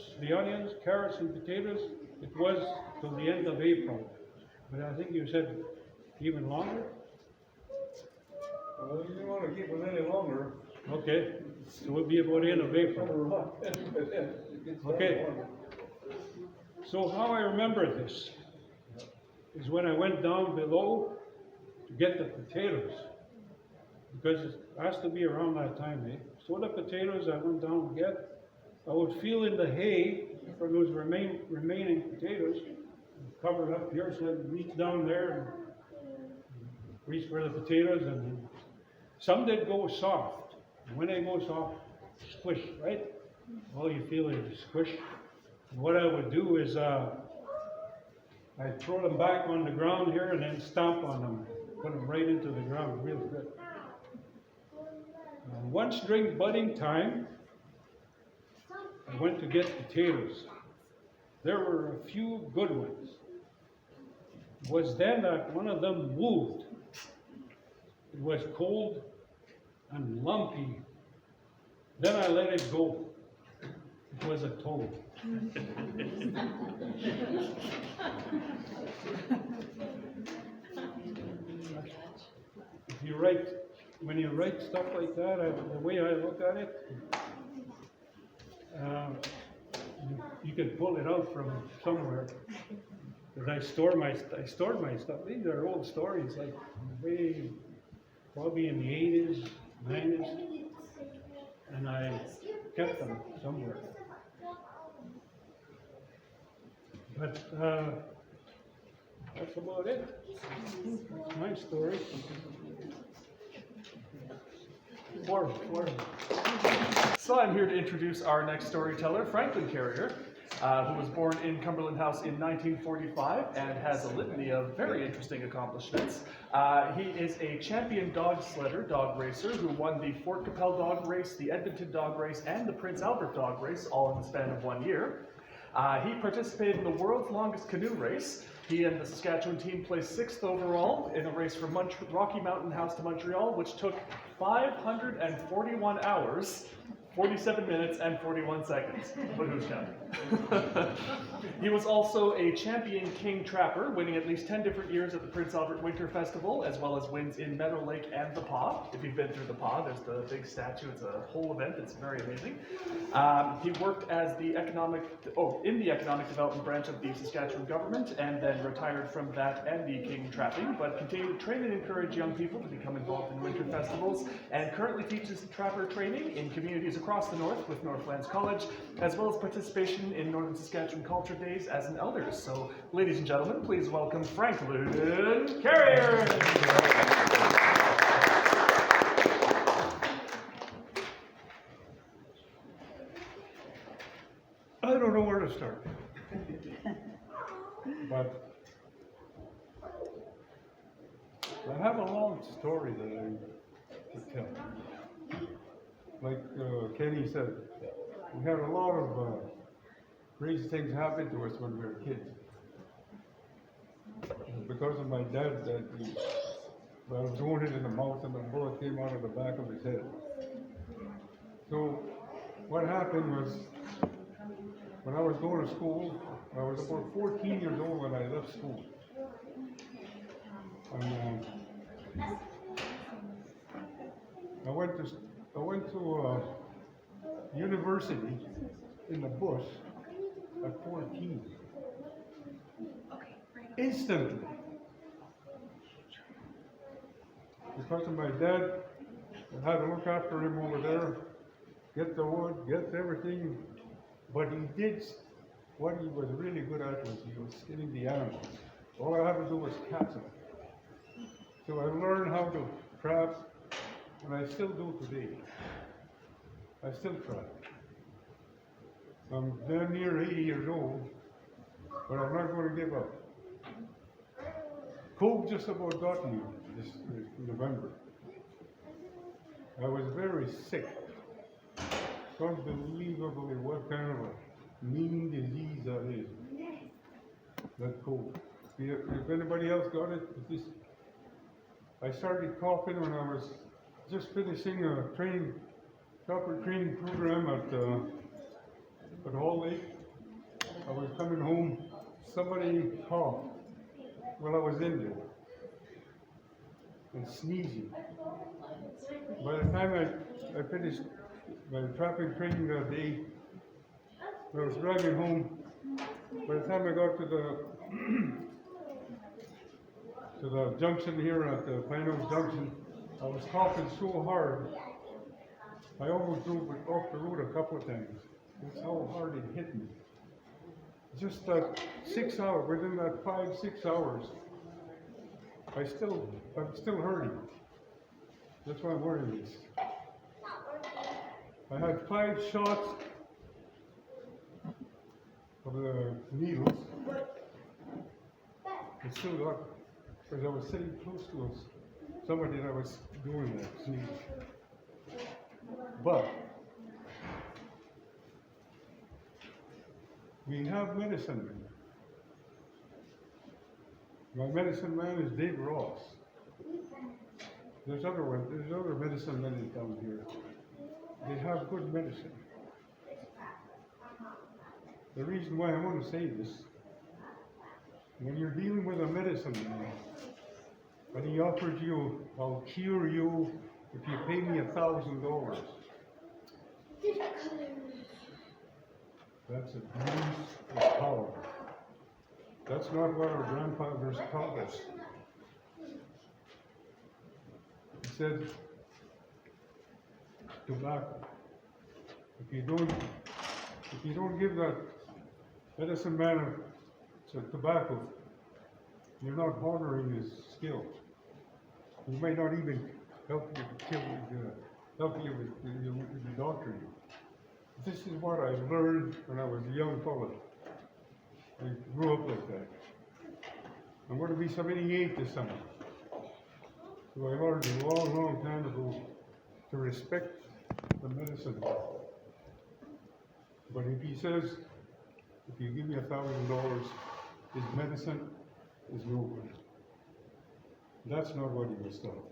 carrots, and potatoes, it was till the end of April. But I think you said even longer? Well, you don't want to keep it any longer. Okay, so it'll be about the end of April. Okay. So how I remember this is when I went down below to get the potatoes, because it has to be around that time, eh? So the potatoes I went down to get, I would feel in the hay for those remaining potatoes, covered up here, so I'd reach down there and reach for the potatoes, and some did go soft. And when they go soft, squish, right? All you feel is squish. And what I would do is I'd throw them back on the ground here and then stomp on them, put them right into the ground, real good. Once during budding time, I went to get potatoes. There were a few good ones. It was then that one of them moved. It was cold and lumpy. Then I let it go. It was a toad. When you write stuff like that, the way I look at it, you can pull it out from somewhere. Because I stored my stuff. These are old stories, like way probably in the 80s, 90s, and I kept them somewhere. But that's about it. That's my story. So I'm here to introduce our next storyteller, Franklin Carrier, who was born in Cumberland House in 1945 and has a litany of very interesting accomplishments. He is a champion dog sledder, dog racer, who won the Fort Capel dog race, the Edmonton dog race, and the Prince Albert dog race, all in the span of 1 year. He participated in the world's longest canoe race. He and the Saskatchewan team placed 6th overall in a race from Rocky Mountain House to Montreal, which took 541 hours, 47 minutes, and 41 seconds. But who's counting? He was also a champion king trapper, winning at least 10 different years at the Prince Albert Winter Festival, as well as wins in Meadow Lake and the Pas. If you've been through the Pas, there's the big statue. It's a whole event. It's very amazing. He worked as in the economic development branch of the Saskatchewan government, and then retired from that and the king trapping, but continued to train and encourage young people to become involved in winter festivals, and currently teaches trapper training in communities across the north with Northlands College, as well as participation in Northern Saskatchewan Culture Days as an elder. So, ladies and gentlemen, please welcome Franklin Carrier. I don't know where to start. But I have a long story that I could tell. Like Kenny said, we had a lot of crazy things happen to us when we were kids. Because of my dad, I was wounded in the mouth and the bullet came out of the back of his head. So what happened was, when I was going to school, I was about 14 years old when I left school. And I went to university in the bush at 14. Instantly. Because of my dad, I had to look after him over there, get the wood, get everything. But he did, what he was really good at was he was skinning the animals. All I had to do was catch them. So I learned how to trap, and I still do today. I still trap. I'm damn near 80 years old, but I'm not going to give up. COVID just about got me this November. I was very sick. It's unbelievable what kind of a mean disease that is. That COVID. If anybody else got it, I started coughing when I was just finishing a proper training program at Hall Lake. I was coming home, somebody coughed while I was in there and sneezing. By the time I finished my traffic training that day, I was driving home. By the time I got to the junction here at the Pinos Junction, I was coughing so hard, I almost drove it off the road a couple of times. That's how hard it hit me. Just that 6 hours, within that 5-6 hours, I'm still hurting. That's why I'm wearing this. I had 5 shots of the needles. I still got, because I was sitting close to somebody that was doing that sneeze. But we have medicine men. My medicine man is Dave Ross. There's other medicine men in town here. They have good medicine. The reason why I want to say this, when you're dealing with a medicine man, and he offers you, I'll cure you if you pay me $1,000. That's abuse of power. That's not what our grandfathers taught us. He said, tobacco. If you don't give that medicine man some tobacco, you're not honoring his skill. He might not even help you with the doctrine. This is what I learned when I was a young fellow. I grew up like that. I'm going to be 78 this summer. So I learned a long, long time ago to respect the medicine. But if he says, if you give me $1,000, his medicine is no good. That's not what he was taught.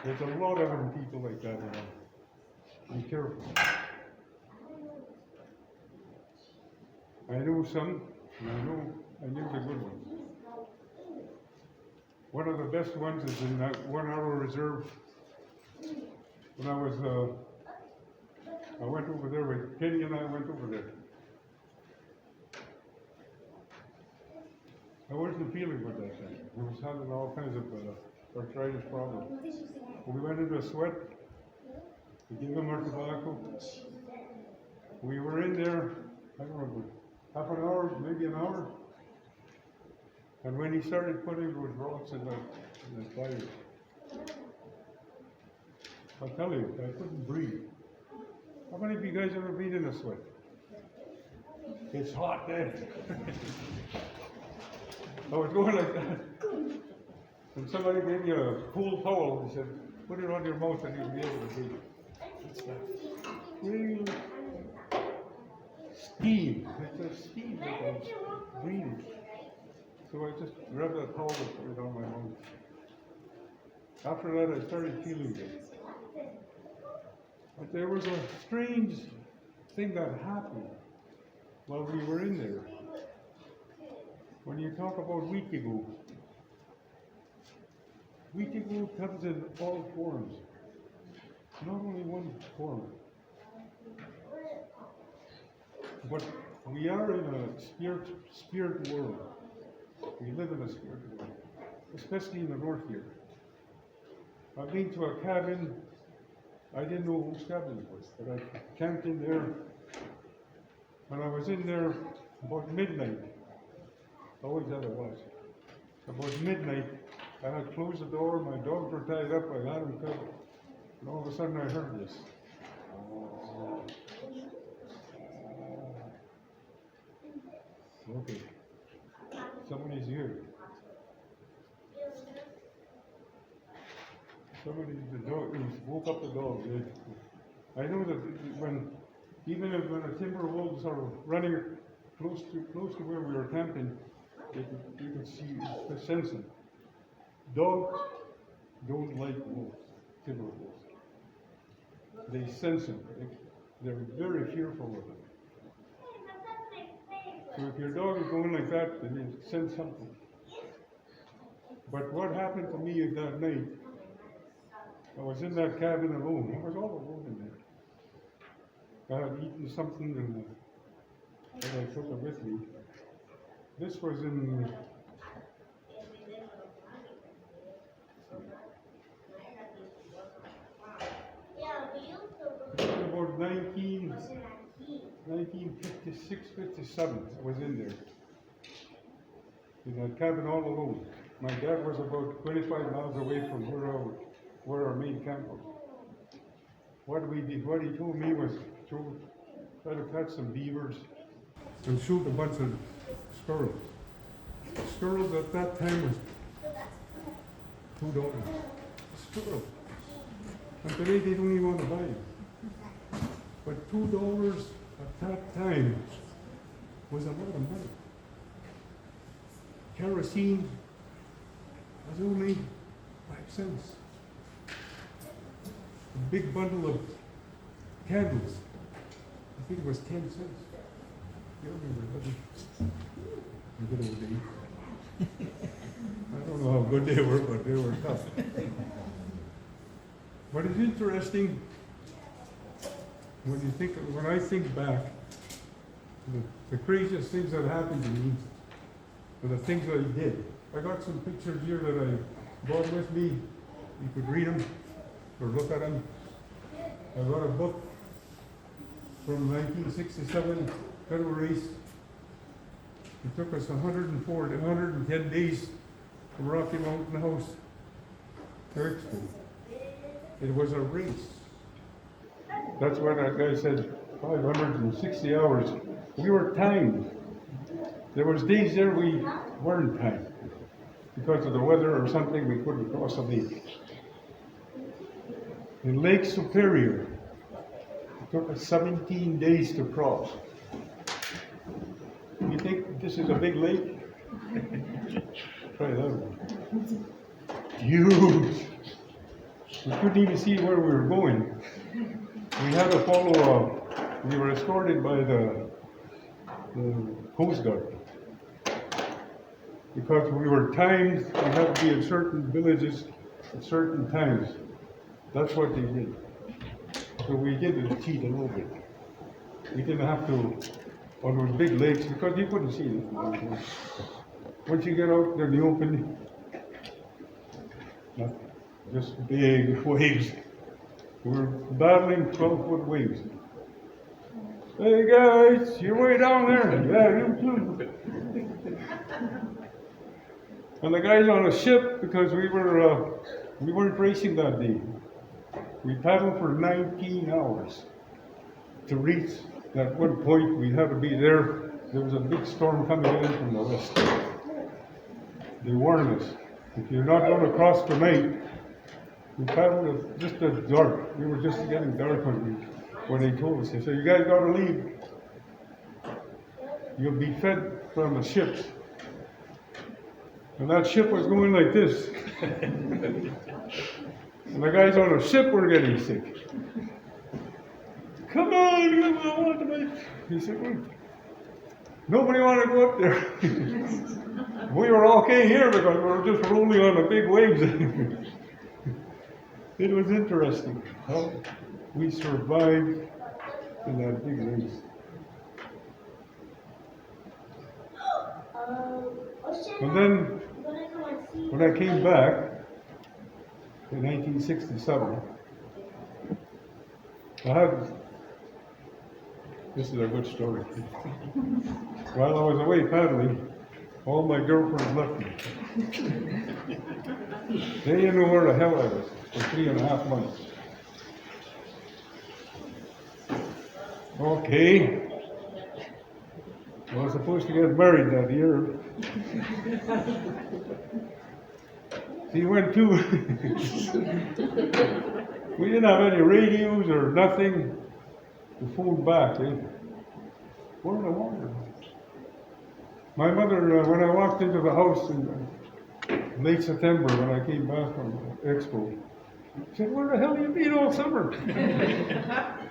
There's a lot of them people like that around. Be careful. I know some, and I knew the good ones. One of the best ones is in that 1 hour reserve. When I went over there with Kenny and I went over there. I wasn't feeling good that time. I was having all kinds of arthritis problems. We went into a sweat. We gave him our tobacco. We were in there, I don't know, half an hour, maybe an hour. And when he started putting those rocks in the fire, I'll tell you, I couldn't breathe. How many of you guys ever been in a sweat? It's hot then. I was going like that. And somebody gave me a cool towel and said, put it on your mouth and you'll be able to breathe. It's that real steam. It's a steam that I was breathing. So I just grabbed that towel and put it on my mouth. After that, I started feeling good. But there was a strange thing that happened while we were in there. When you talk about Wheatigo comes in all forms, not only one form. But we are in a spirit world. We live in a spirit world, especially in the north here. I've been to a cabin, I didn't know whose cabin it was, but I camped in there. When I was in there about midnight, I always had a watch. About midnight, I had closed the door, my dogs were tied up, I had them covered. And all of a sudden I heard this. Okay. Somebody's here. The dog, he woke up the dog. I know that even when the timber wolves are running close to where we were camping, you could sense them. Dogs don't like wolves, timber wolves. They sense them. They're very fearful of them. So if your dog is going like that, then you sense something. But what happened to me that night, I was in that cabin alone. I was all alone in there. I had eaten something and I took it with me. This was in about 1956, 57. I was in there. In that cabin all alone. My dad was about 25 miles away from where our main camp was. What he told me was try to catch some beavers and shoot a bunch of squirrels. Squirrels at that time was $2. Squirrels. And today they don't even want to buy them. But $2 at that time was a lot of money. Kerosene was only 5 cents. A big bundle of candles, I think it was 10 cents. You remember that? A good old days. I don't know how good they were, but they were tough. What is interesting, when I think back, the craziest things that happened to me, and the things that I did. I got some pictures here that I brought with me. You could read them or look at them. I got a book from 1967 federal race. It took us 110 days from Rocky Mountain House to Expo. It was a race. That's why that guy said 560 hours. We were timed. There was days there we weren't timed. Because of the weather or something, we couldn't cross the lake. In Lake Superior, it took us 17 days to cross. You think this is a big lake? Try that one. Huge. We couldn't even see where we were going. We had to follow, we were escorted by the Coast Guard. Because we were timed, we had to be in certain villages at certain times. That's what they did. So we did cheat a little bit. We didn't have to, on those big lakes, because you couldn't see them. Once you get out in the open, nothing. Just big waves. We were battling 12-foot waves. Hey guys, you're way down there. Yeah, you too. And the guys on a ship, because we weren't racing that day. We paddled for 19 hours to reach that one point. We had to be there. There was a big storm coming in from the west. They warned us, if you're not going to cross tonight, we paddled just at dark. We were just getting dark when they told us. They said, you guys got to leave. You'll be fed from the ships. And that ship was going like this. And the guys on the ship were getting sick. Come on, I want to make. He said, well, nobody wanted to go up there. We were okay here because we were just rolling on the big waves. It was interesting how we survived in that big race. And then, when I came back in 1967, this is a good story. While I was away paddling, all my girlfriends left me. They didn't know where the hell I was for 3.5 months. Okay. I was supposed to get married that year. He went too. We didn't have any radios or nothing to phone back. Where the water? My mother, when I walked into the house in late September when I came back from Expo, she said, "Where the hell have you been all summer?" I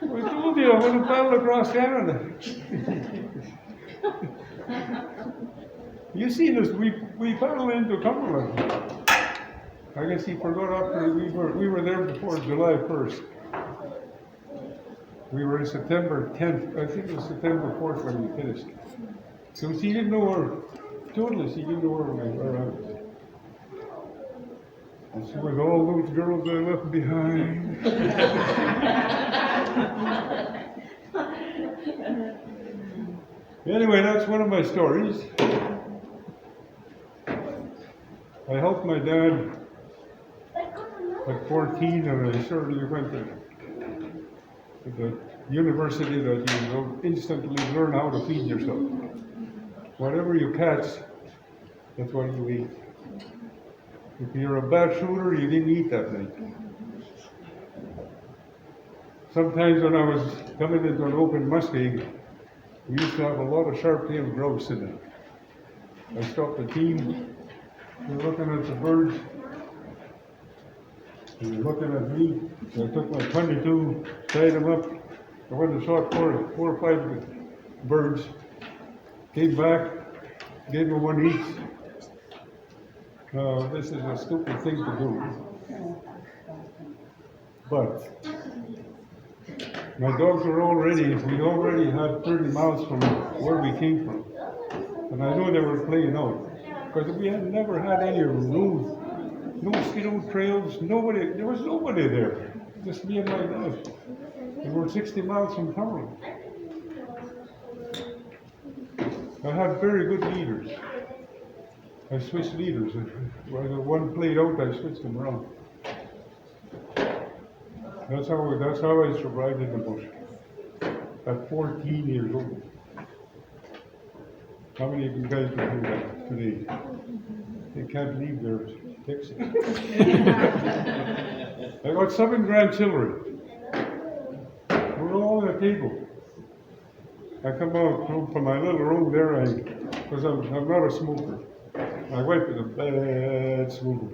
told you I went to paddle across Canada. You seen us, we paddled into Cumberland. I guess he forgot after we were there before July 1st. We were in September 10th, I think it was September 4th when we finished. So she didn't know where, totally she didn't know where I was. And she was all those girls I left behind. Anyway, that's one of my stories. I helped my dad at 14, and I certainly went to the university that you will instantly learn how to feed yourself. Whatever you catch, that's what you eat. If you're a bad shooter, you didn't eat that night. Sometimes when I was coming into an open muskeg, we used to have a lot of sharp-tailed grouse in it. I stopped the team, they're looking at the birds, and they're looking at me. So I took my 22, tied them up. I went and shot four or five birds, came back, gave them one each. This is a stupid thing to do. But my dogs were we already had 30 miles from where we came from. And I know they were playing out. Because we had never had any room, no skidoo trails, there was nobody there. Just me and my dad. And we're 60 miles from Cumberland. I had very good leaders. I switched leaders. When the one played out, I switched them around. That's how I survived in the bush. At 14 years old. How many of you guys would do that today? They can't leave their Texas. I got 7 grandchildren. We're all at a table. I come out from my little room there, because I'm not a smoker. My wife is a bad smoker.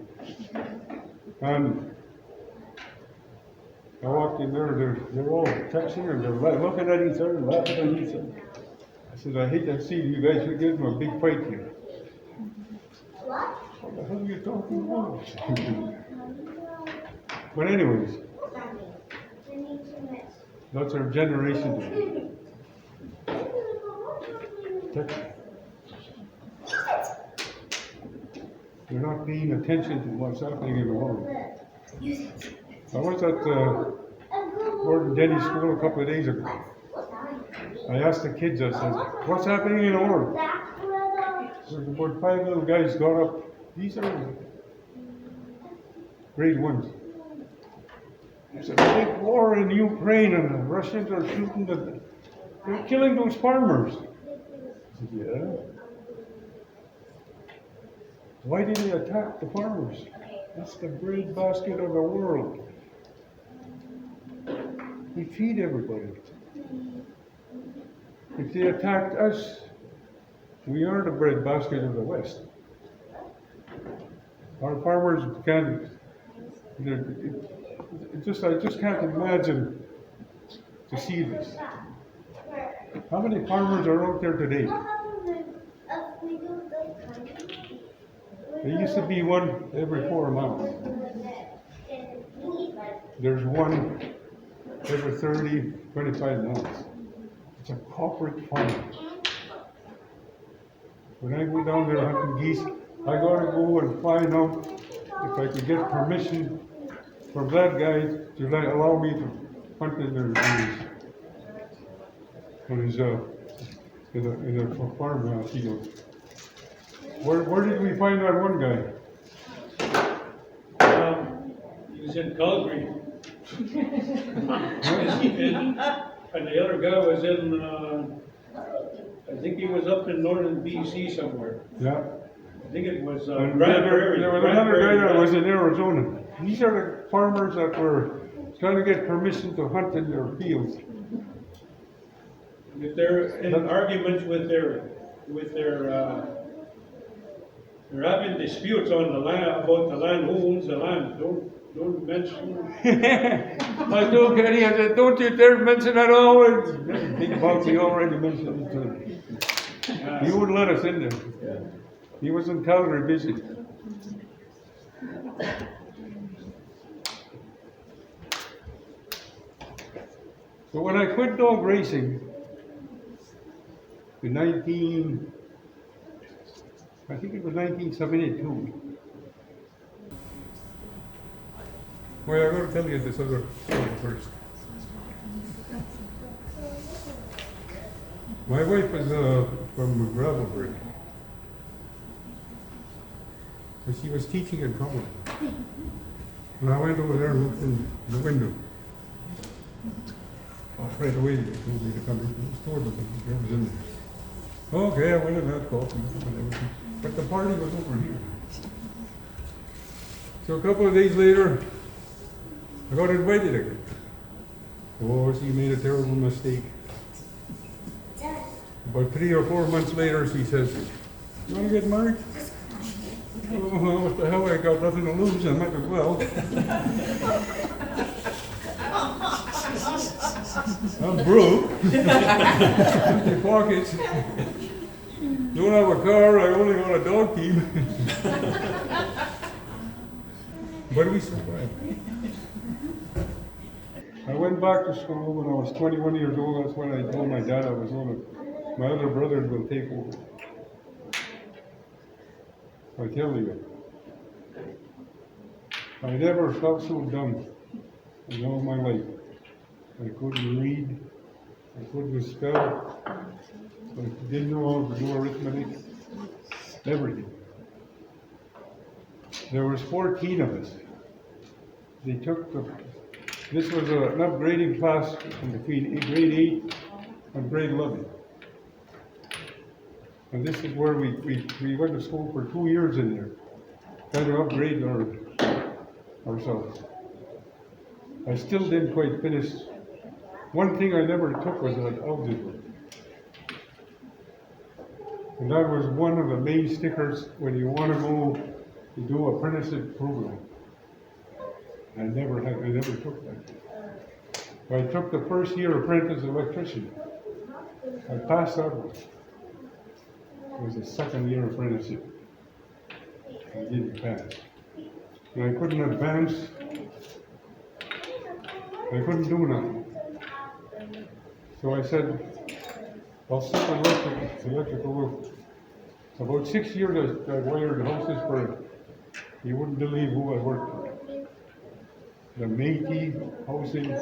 And I walked in there, they're all texting and they're looking at each other and laughing at each other. I said, I hate to see you guys get in a big fight here. What the hell are you talking about? But anyways, that's our generation today. They're not paying attention to what's happening in the world. I was at Gordon Denny School a couple of days ago. I asked the kids, I said, what's happening in the world? There's about 5 little guys got up. These are grade 1s. There's a big war in Ukraine and the Russians are shooting they're killing those farmers. I said, yeah. Why did they attack the farmers? That's the breadbasket of the world. We feed everybody. If they attacked us, we are the breadbasket of the West. Our farmers can't. I just can't imagine to see this. How many farmers are out there today? There used to be one every 4 miles. There's one every 30, 25 miles. It's a corporate farm. When I go down there hunting geese, I gotta go and find out if I could get permission from that guy to allow me to hunt in their in a farm field. Where did we find that one guy? He was in Calgary. And the other guy was in I think he was up in northern BC somewhere. Yeah. I think it was, And Grand Prairie. there was another guy that was in Arizona. These are the farmers that were trying to get permission to hunt in their fields. If they're in arguments with they're having disputes on the land, about the land, who owns the land, don't mention. I told Kenny, I said, don't you dare mention that always. Big Bobby already mentioned it to him. He wouldn't let us in there. He was in Calgary busy. So when I quit dog racing in I think it was 1972. Well, I'm going to tell you this other story first. My wife was from Gravelburg. And she was teaching in college. And I went over there and looked in the window. Right away, they told me to come into the store, but the girl was in there. Okay, I went and had coffee and everything. But the party was over here. So a couple of days later, I got invited again. Oh, she made a terrible mistake. About 3 or 4 months later, she says, "You want to get married?" Oh, what the hell? I got nothing to lose. I might as well. I'm broke. Empty pockets. Don't have a car. I only got a dog team. But we survived. I went back to school when I was 21 years old. That's when I told my dad I was going to, my other brothers will take over. I tell you, I never felt so dumb in all my life. I couldn't read, I couldn't spell, I didn't know how to do arithmetic, everything. There was 14 of us. They took this was an upgrading class in between grade 8 and grade 11. And this is where we went to school for 2 years in there, trying to upgrade ourselves. I still didn't quite finish. One thing I never took was like algebra. And that was one of the main stickers when you want to go to do apprenticeship program. I never took that. I took the first year apprentice electrician. I passed that one. It was a second year apprenticeship. I didn't pass. And I couldn't advance. I couldn't do nothing. So I said, I'll stick with electrical work. About 6 years I wired houses for, you wouldn't believe who I worked for. The Métis housing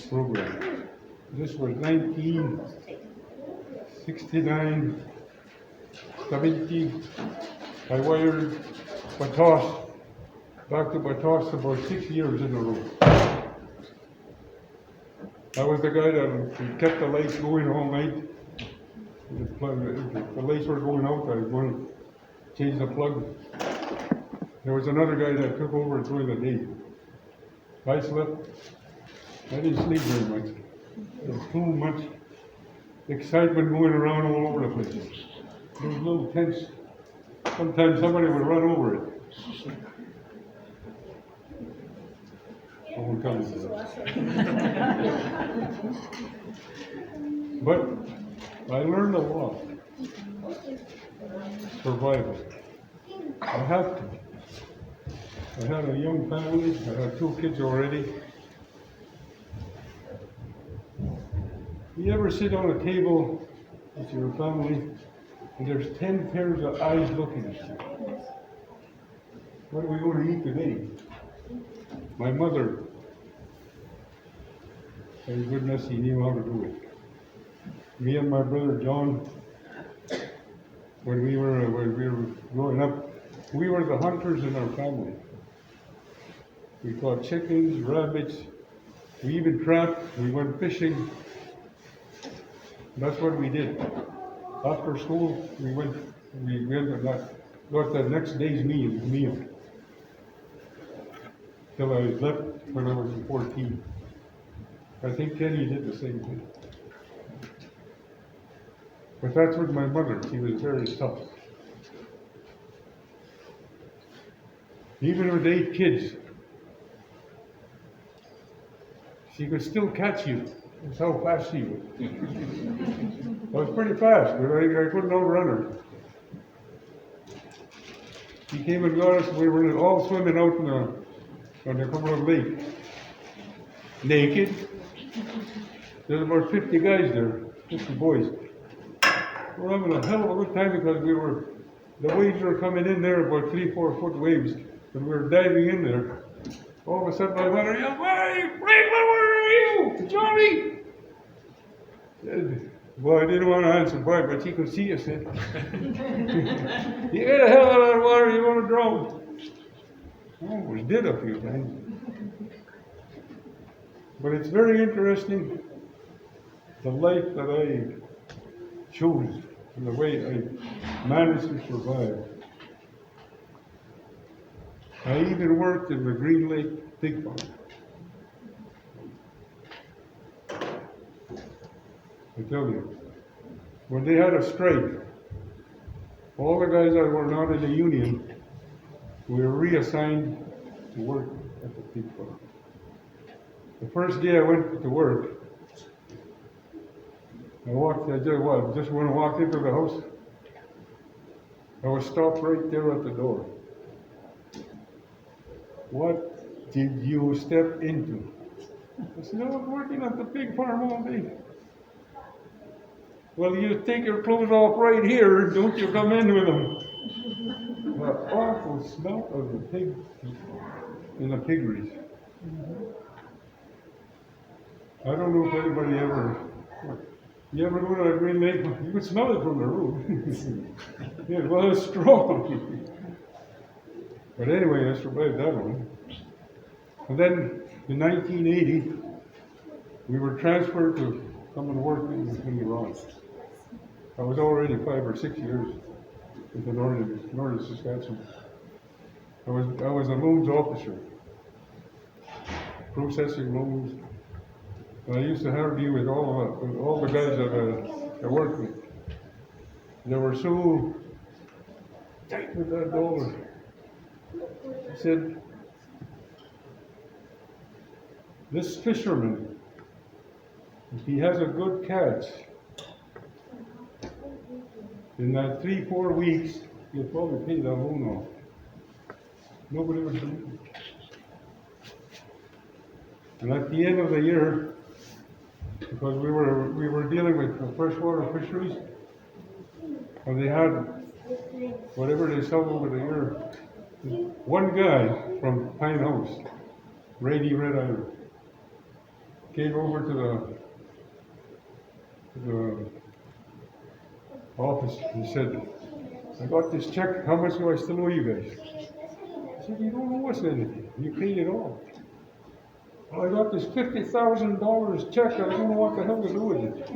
program. This was 1969, 70. I wired Batos, Dr. Batos about 6 years in a row. I was the guy that kept the lights going all night. If the lights were going out, I was going to change the plug. There was another guy that took over during the day. I slept. I didn't sleep very much. There was too much excitement going around all over the place. There was little tents. Sometimes somebody would run over it. I won't tell you that. But I learned a lot. Survival. I have to. I had a young family. I had 2 kids already. You ever sit on a table with your family and there's 10 pairs of eyes looking at you? What are we going to eat today? My mother, thank goodness he knew how to do it. Me and my brother John, when we were growing up, we were the hunters in our family. We caught chickens, rabbits, we even trapped, we went fishing. That's what we did. After school, we went and got the next day's meal. Till I left when I was 14. I think Kenny did the same thing. But that's with my mother. She was very tough. Even with 8 kids, she could still catch you. That's how fast she was. I was pretty fast, but I couldn't outrun her. She came and got us. We were all swimming out on the Cumberland Lake, naked. There's about 50 guys there, 50 boys. We're having a hell of a good time because the waves were coming in there, about 3-4 foot waves, and we were diving in there. All of a sudden, my mother yelled, "Hey, Franklin, where are you? Johnny!" Well, I didn't want to answer back, but she could see us. "You get the hell out of that water, you're going to drown." I almost did a few times. But it's very interesting, the life that I chose and the way I managed to survive. I even worked in the Green Lake pig farm. I tell you, when they had a strike, all the guys that were not in the union were reassigned to work at the pig farm. The first day I went to work, I just when I walked into the house, I was stopped right there at the door. "What did you step into?" I said, "I was working at the pig farm all day." "Well, you take your clothes off right here, don't you come in with them." The awful smell of the pig in the piggeries. I don't know if anybody you ever go to a Green Lake? You could smell it from the roof. It was strong. But anyway, I survived that one. And then in 1980, we were transferred to come and work in Ronge. I was already 5 or 6 years in the northern Saskatchewan. I was a loans officer, processing loans. And I used to argue with all the guys that I worked with. They were so tight with that dollar. I said, "This fisherman, if he has a good catch, in that 3-4 weeks, he'll probably pay that loan off." Nobody was believing it. And at the end of the year, because we were dealing with freshwater fisheries, and they had whatever they sell over the year. One guy from Pine House, Red Iron, came over to the office and said, "I got this check, how much do I still owe you guys?" I said, "You don't owe us anything, you paid it all." "I got this $50,000 check, I don't know what the hell to do with it."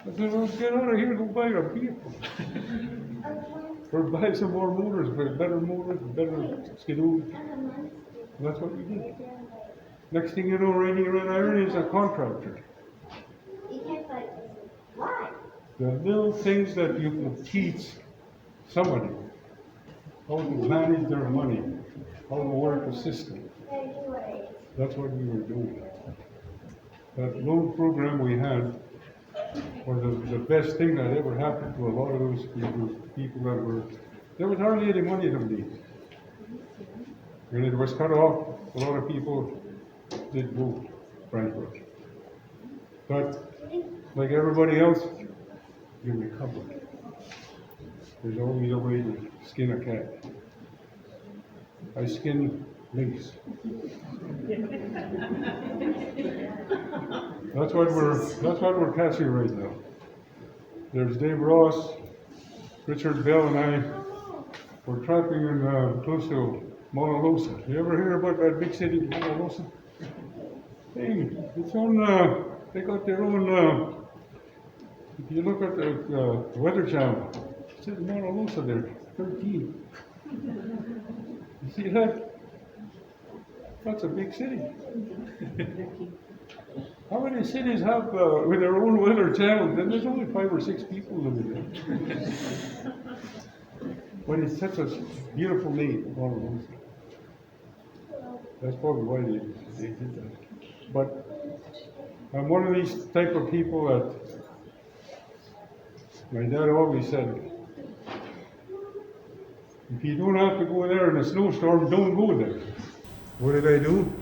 I said, "Well, get out of here, go buy a vehicle." Or buy some more motors, better skidoos. That's what we did. Next thing you know, Red Iron is a contractor. The little things that you can teach somebody, how to manage their money, how to work a system. That's what we were doing. That loan program we had was the best thing that ever happened to a lot of those people that were, there was hardly any money in them days. When it was cut off, a lot of people did go bankrupt. But like everybody else, you recover. There's always a way to skin a cat. I skinned lynx. That's what we're catching right now. There's Dave Ross, Richard Bell, and I. We're trapping in close to Mauna Losa. You ever hear about that big city, Mauna Losa? Hey, it's on. They got their own If you look at the Weather Channel, it says Mona Lisa there, 13. You see that? That's a big city. How many cities have with their own weather channel? Then there's only 5 or 6 people living there. But it's such a beautiful name, Mona Lisa. That's probably why they did that. But I'm one of these type of people that my dad always said, if you don't have to go there in a snowstorm, don't go there. What did I do?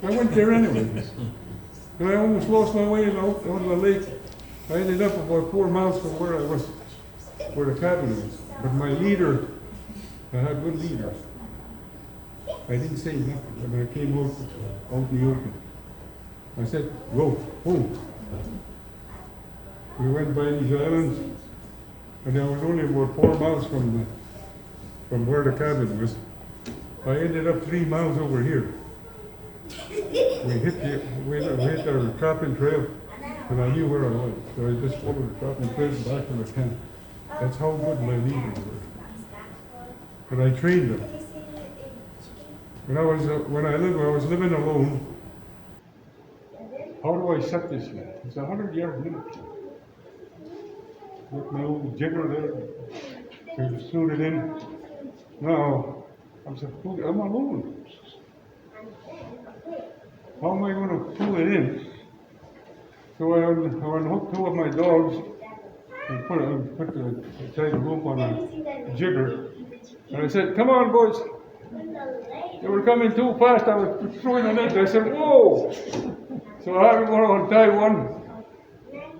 I went there anyways. And I almost lost my way out on the lake. I ended up about 4 miles from where I was, where the cabin was. But my leader, I had good leaders. I didn't say nothing when I came out in the open. I said, go, home. We went by these islands, and I was only about 4 miles from where the cabin was. I ended up 3 miles over here. We hit our trapping trail, and I knew where I was. So I just followed the trapping trail back to the camp. That's how good my leaders were. And I trained them. When I was living alone, how do I set this thing? It's 100-yard limit. With my old jigger there, to shoot it in. Now, I'm alone. How am I going to pull it in? So I unhooked 2 of my dogs and tied a rope on a jigger. And I said, come on, boys. They were coming too fast. I was throwing the net. I said, whoa. So I went to untie one.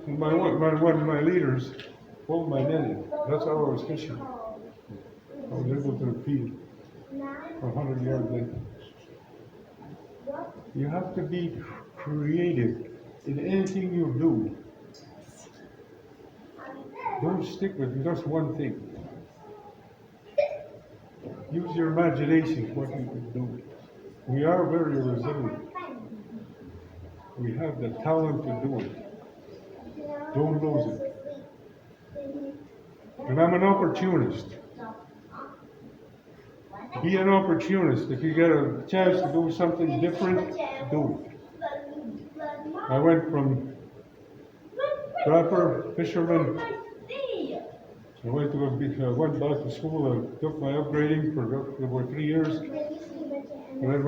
And one of my leaders pulled my net in. That's how I was fishing. I was able to feed 100-yard limit. You have to be creative in anything you do. Don't stick with just one thing. Use your imagination, what you can do. We are very resilient. We have the talent to do it. Don't lose it. And I'm an opportunist. Be an opportunist. If you get a chance to do something different, do it. I went from trapper, fisherman. I went back to school. I took my upgrading for about 3 years. And then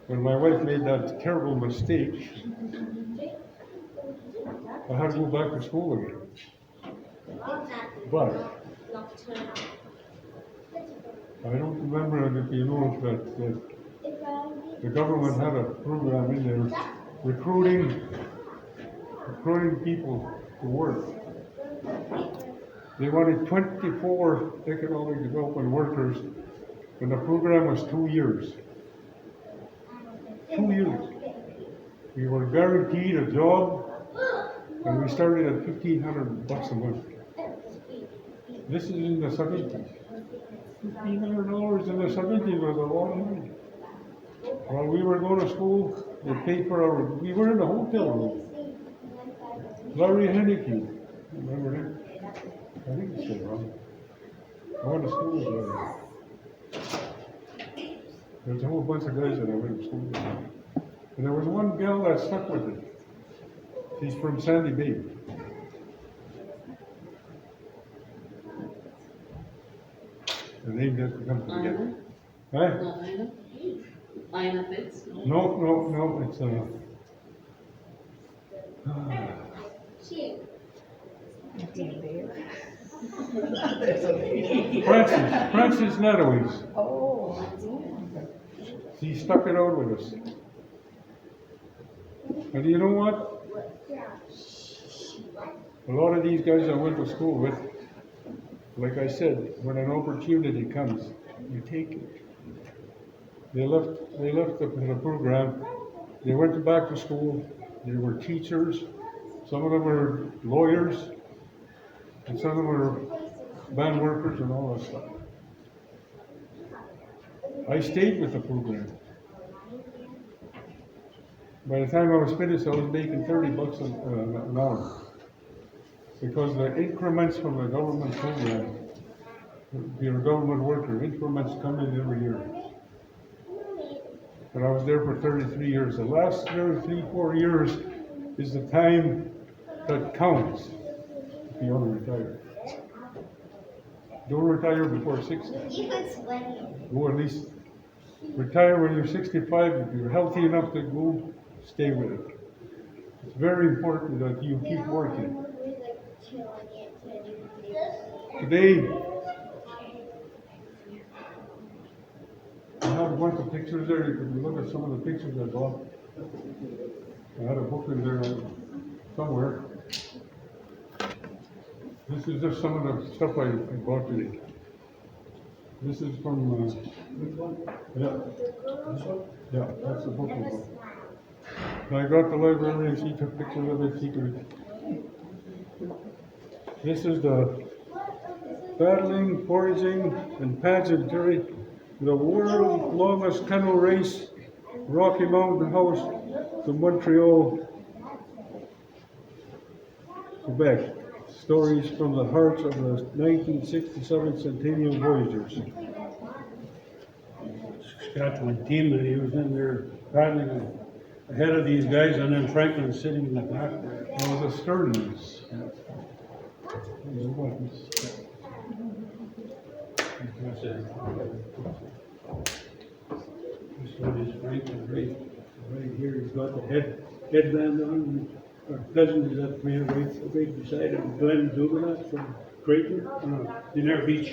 when my wife made that terrible mistake, I had to go back to school again. But I don't remember if you know that the government had a program in there recruiting people to work. They wanted 24 economic development workers, and the program was 2 years. 2 years. We were guaranteed a job, and we started at $1,500 a month. This is in the 70s. $1,500 in the 70s was a lot of money. While we were going to school, they paid for we were in a hotel room. Larry Henneke, remember him? I think it's still wrong. I went to school with Larry. There's a whole bunch of guys that I went to school with. And there was one gal that stuck with it. She's from Sandy Bay. The name doesn't come together. Huh? Ina Fitz? No, it's Francis Nataways. Oh. She stuck it out with us. And you know what? A lot of these guys I went to school with, like I said, when an opportunity comes, you take it. They left the program. They went back to school. They were teachers. Some of them were lawyers, and some of them were band workers and all that stuff. I stayed with the program. By the time I was finished, I was making $30 an hour. because the increments from the government program, if you're a government worker, increments come in every year. And I was there for 33 years. The last 33, 4 years is the time that counts if you want to retire. Don't retire before 60. Go at least retire when you're 65. If you're healthy enough to go, stay with it. It's very important that you keep working. Today, I have a bunch of pictures there. You can look at some of the pictures I bought. I had a book in there somewhere. This is just some of the stuff I bought today. This is from, yeah, that's the book I bought. And I got the librarian, she took pictures of it, she could. This is the battling, foraging, and pageantry, the world's longest kennel race, Rocky Mountain House to Montreal, Quebec. Stories from the hearts of the 1967 Centennial Voyagers. Saskatchewan team, and he was in there paddling ahead of these guys, and then Franklin sitting in the back. It was a sturdiness. That's it. This one is Franklin, right here, he's got the headband on. Our cousin is up there, right beside him, Glenn Duganat from Creighton, Denair Beach.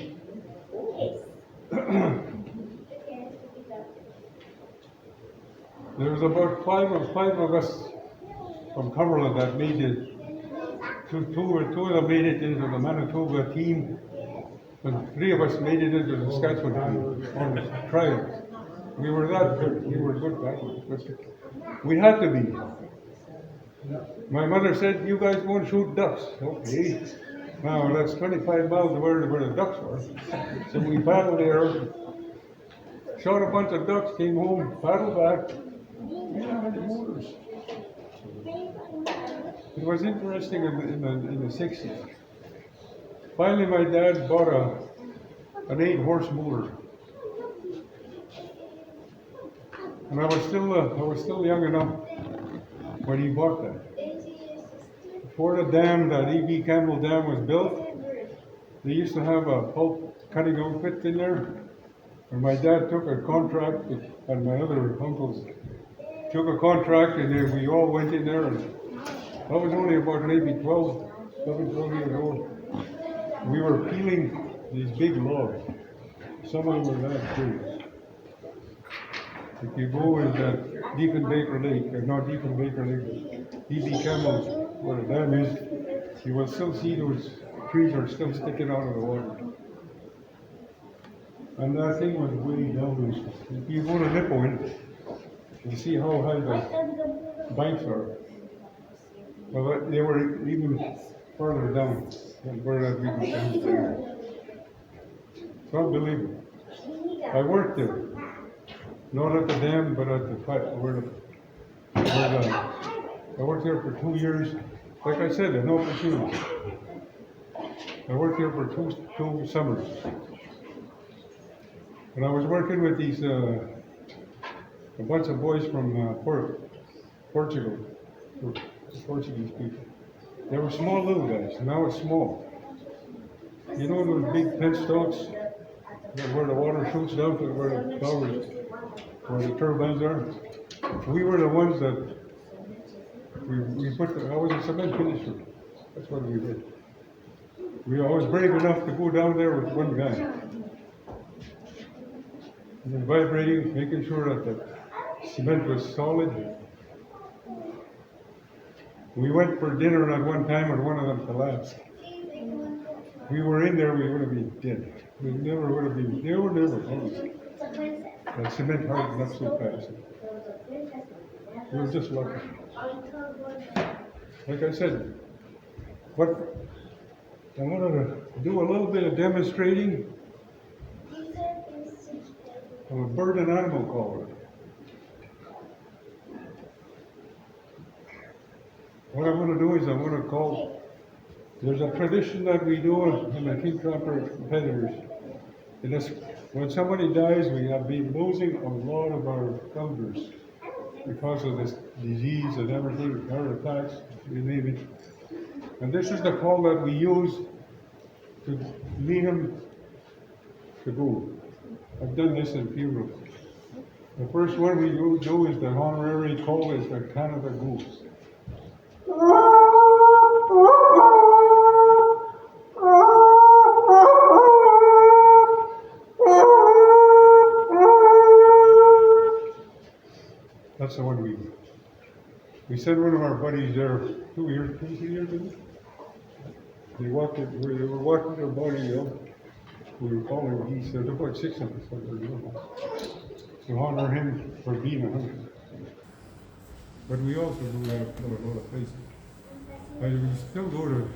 There was about five of us from Cumberland that made it. Two of them made it into the Manitoba team, and 3 of us made it into the Saskatchewan team on the trials. We were that good. We were good battlers. We had to be. My mother said, "You guys go and shoot ducks." Okay. Now that's 25 miles away where the ducks were. So we paddled there, shot a bunch of ducks, came home, paddled back. We didn't have any motors. It was interesting in the 60s. Finally, my dad bought an 8-horse motor. And I was still young enough when he bought that. Before the dam, that E.B. Campbell Dam was built, they used to have a pulp cutting outfit in there. And my dad took a contract, and my other uncles took a contract, and then we all went in there. And I was only about maybe 12 years old. We were peeling these big logs. Some of them were that big. If you go in that Deacon-Baker Lake, or not Deacon-Baker Lake, but E.B. Campbell's, where the dam is, you will still see those trees are still sticking out of the water. And that thing was way down. If you go to Nipawin, you see how high the banks are. Well, they were even further down than where that big dam is. It's unbelievable. I worked there. Not at the dam, but at the I worked there for 2 years. Like I said, an opportunity. I worked there for two summers. And I was working with these, a bunch of boys from Portugal, Portuguese people. They were small little guys, and I was small. You know those big penstocks where the water shoots down to where the flowers, where the turbines are? We were the ones that we put, I was a cement finisher. That's what we did. I was brave enough to go down there with one guy. And then vibrating, making sure that the cement was solid. We went for dinner at one time and one of them collapsed. We were in there, we would have been dead. We never would have been, never. That cement hardened up so fast. We were just lucky. Like I said, what I wanted to do a little bit of demonstrating of a bird and animal caller. What I'm going to do is I'm going to call There's a tradition that we do in the King Cropper competitors. It is, when somebody dies, we have been losing a lot of our elders because of this disease and everything, heart attacks, you name it. And this is the call that we use to lead them to go. I've done this in funerals. The first one we do is the honorary call is the Canada Goose. That's the one we sent one of our buddies there 2 years, 3 years ago. They were walking their body up. We were calling, he said, there were 6 of us that were doing that. To honor him for being a hunter. But we also do that at a lot of places. We still go to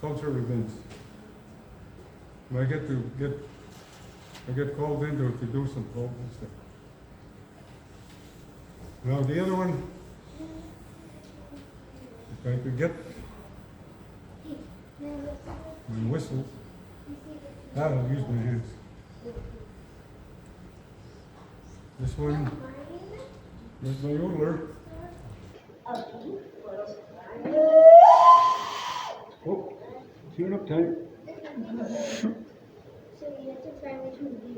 cultural events. And I get called into it to do some local stuff. Now the other one, if I could get my whistle, I'll use my hands. This one is my yodeler. Oh, tune up tight. So you have to try which one to do.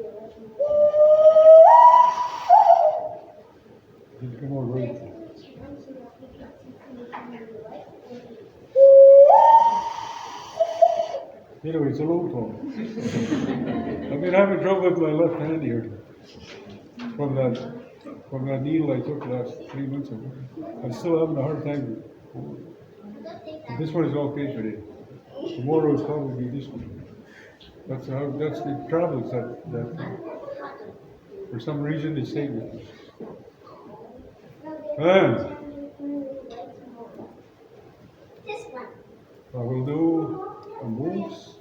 Just come on, right. Anyway, it's a low tone. I've been having trouble with my left hand here from that needle I took last 3 months ago. I'm still having a hard time. This one is okay today. Tomorrow is probably this one. That's the travels that for some reason they stay with me. And I will do a moose.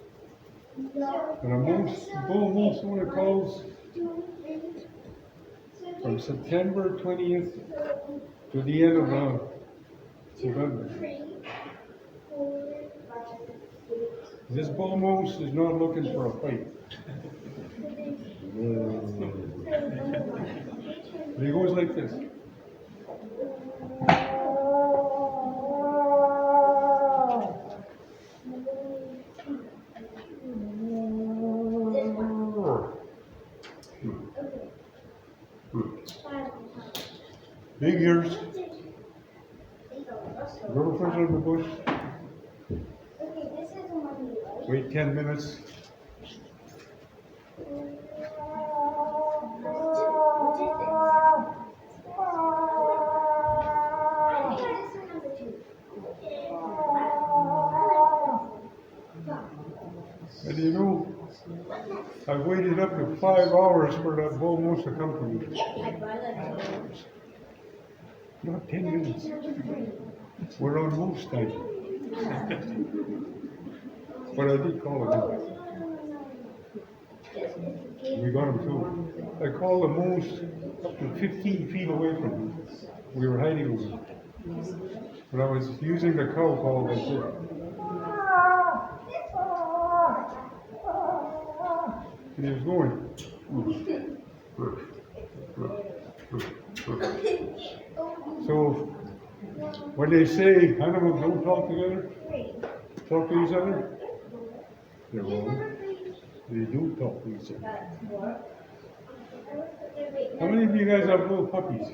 And a moose, bull moose when it calls from September 20th to the end of November. This bull moose is not looking for a fight. He goes like this. Big ears. Girlfriends on the bush. Wait 10 minutes. And you know, I waited up to 5 hours for that bull moose to come to me. Not 10 minutes. We're on moose time. But I did call him. We got him too. I called the moose up to 15 feet away from him. We were hiding with him. But I was using the cow call like this. And he was going. So, when they say animals don't talk together, talk to each other, they're wrong. They do talk to each other. How many of you guys have little puppies?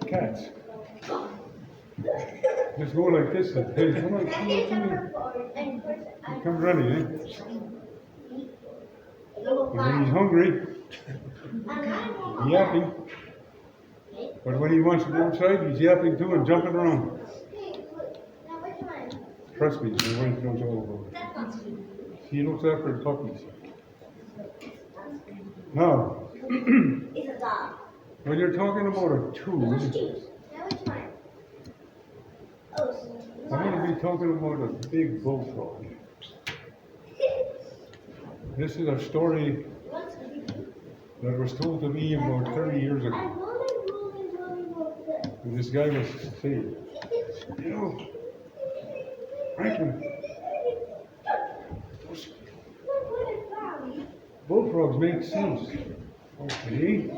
Cats? Just go like this and hey, come on, come here. He comes running, eh? And when he's hungry, he's yapping. But when he wants to go outside, he's yapping too and jumping around. Trust me, my wife knows all about it. She looks after the puppies. Now, when you're talking about a tune, I'm going to be talking about a big bullfrog. This is a story that was told to me about 30 years ago. And this guy was saying, you know, Franklin, bullfrogs make sense. Okay.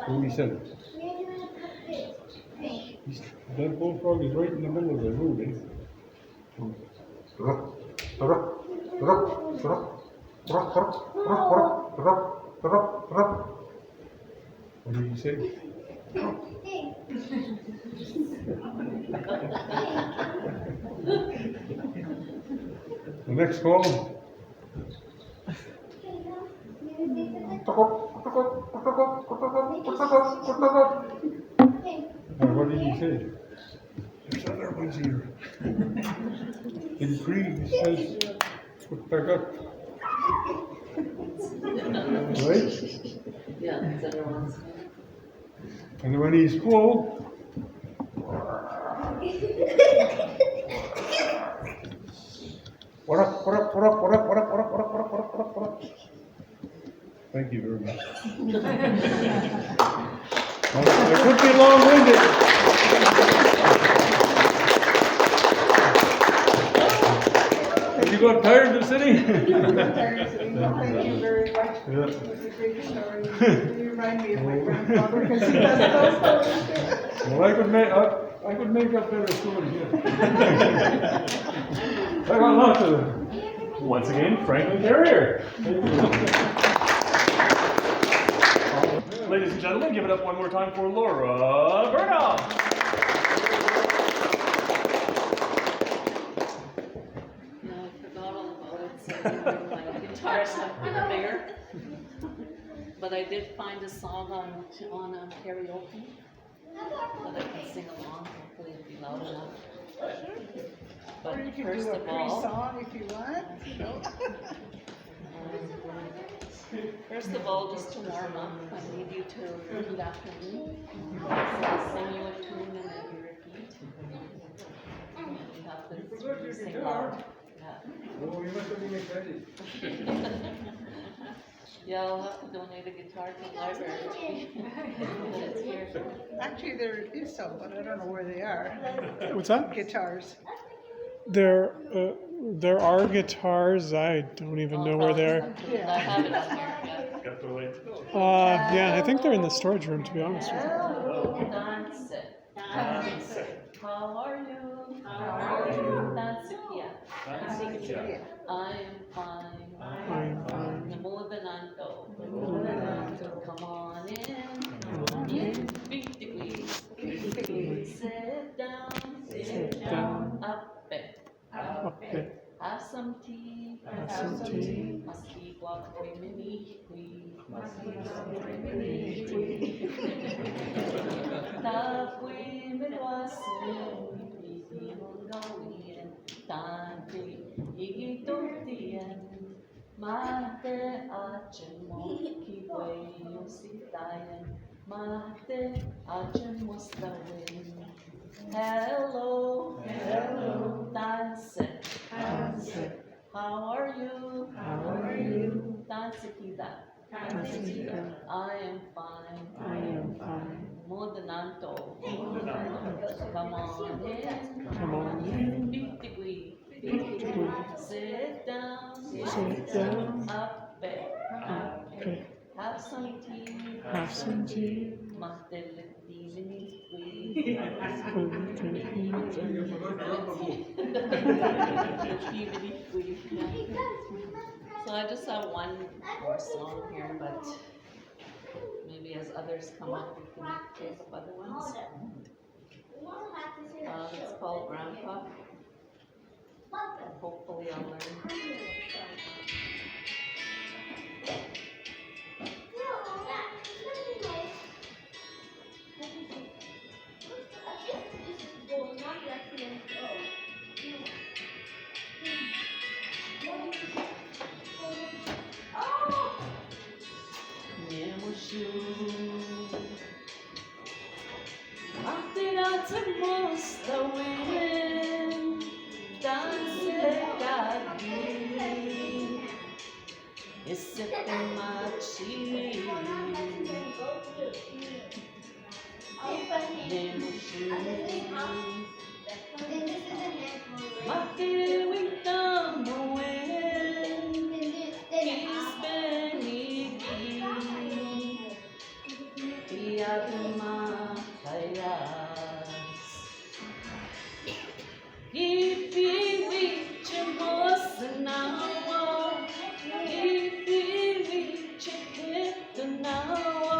27. That bullfrog is right in the middle of the road, eh? What did you say? The next call. What did he say? There's other ones here. In Cree, he says, "Kutagat." Right? Yeah, that's everyone's. And when he's full, thank you very much. I could be long-winded. Have you got tired of sitting? Thank you very much. It was a great story. You remind me of my grandfather because he does those stories too. Well, I could make up better stories, yeah. I got lots of them. Once again, Franklin Carrier. Ladies and gentlemen, give it up one more time for Laura Burnham. No, I forgot all about it, so my guitar's have been bigger. But I did find a song on karaoke that I can sing along. Hopefully it'll be loud enough. But Or you can first do a of all, pre-song if you want. first of all, just to warm up, I need you to repeat after me. So I'll sing you a tune and then you repeat. You have to sing loud. Yeah. Oh, you must have been excited. Yeah, I'll have to donate a guitar to the library. But it's here. Actually, there is some, but I don't know where they are. What's that? Guitars. There are guitars. I don't even know where they are. I have it on here, yeah. Got the way. Yeah, I think they're in the storage room, to be honest with you. Dance it. Dance it. How are you? How are you? Dance it, yeah. I am fine. I'm fine. Namo Dananto. Come on in. Big degree. Sit down. Sit down. Up it. Up it. Have some tea. Have some tea. Must keep walking mini. Tapui midwasin. Hindi mong gawin. Tantri. Igitutian. Mate achen mo. Kiway yung sitayan. Mate achen mo stawin. Hello. Hello. Dance it. How are you? How are you? Dance kita. I am fine. I am fine. Modananto. Come on in. Come on in. Big degree. Sit down. Sit down. Up it. Up it. Have some tea. Have some tea. So I just have one more song here, but maybe as others come up, we can take up other ones. It's called Grandpa. Hopefully I'll learn. Yadma Kayas Ipi Vichimosanawa Ipi Vichikitunawa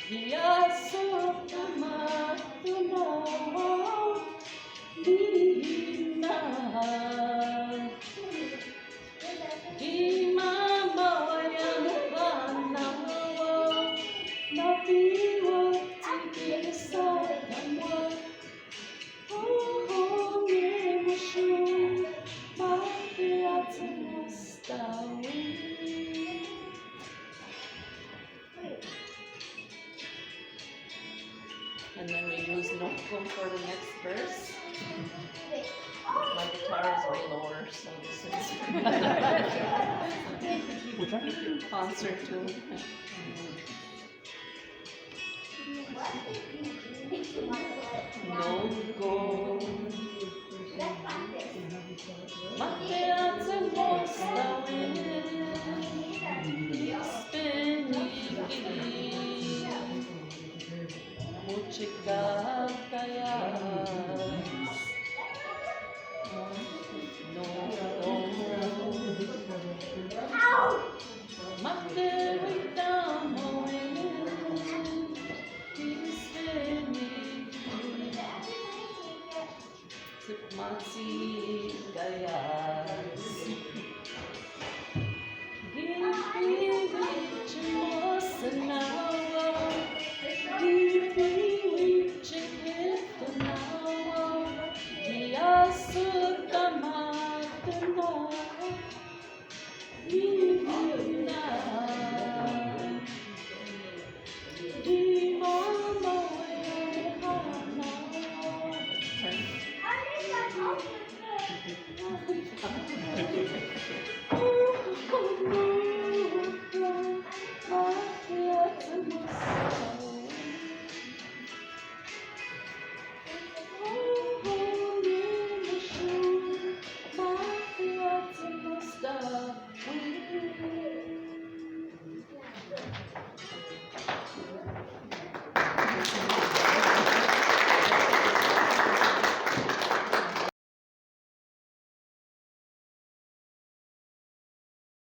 Yasutamakunawa Nina and then we use Notebook for the next verse. My guitar is way lower, so this is concert tune. No go. Mateate mosta Muchika kayas No Magderita moen Sipmasi kayas Chimosanawa Chikitunawa Yasutamatanawa Nina Imama Wehana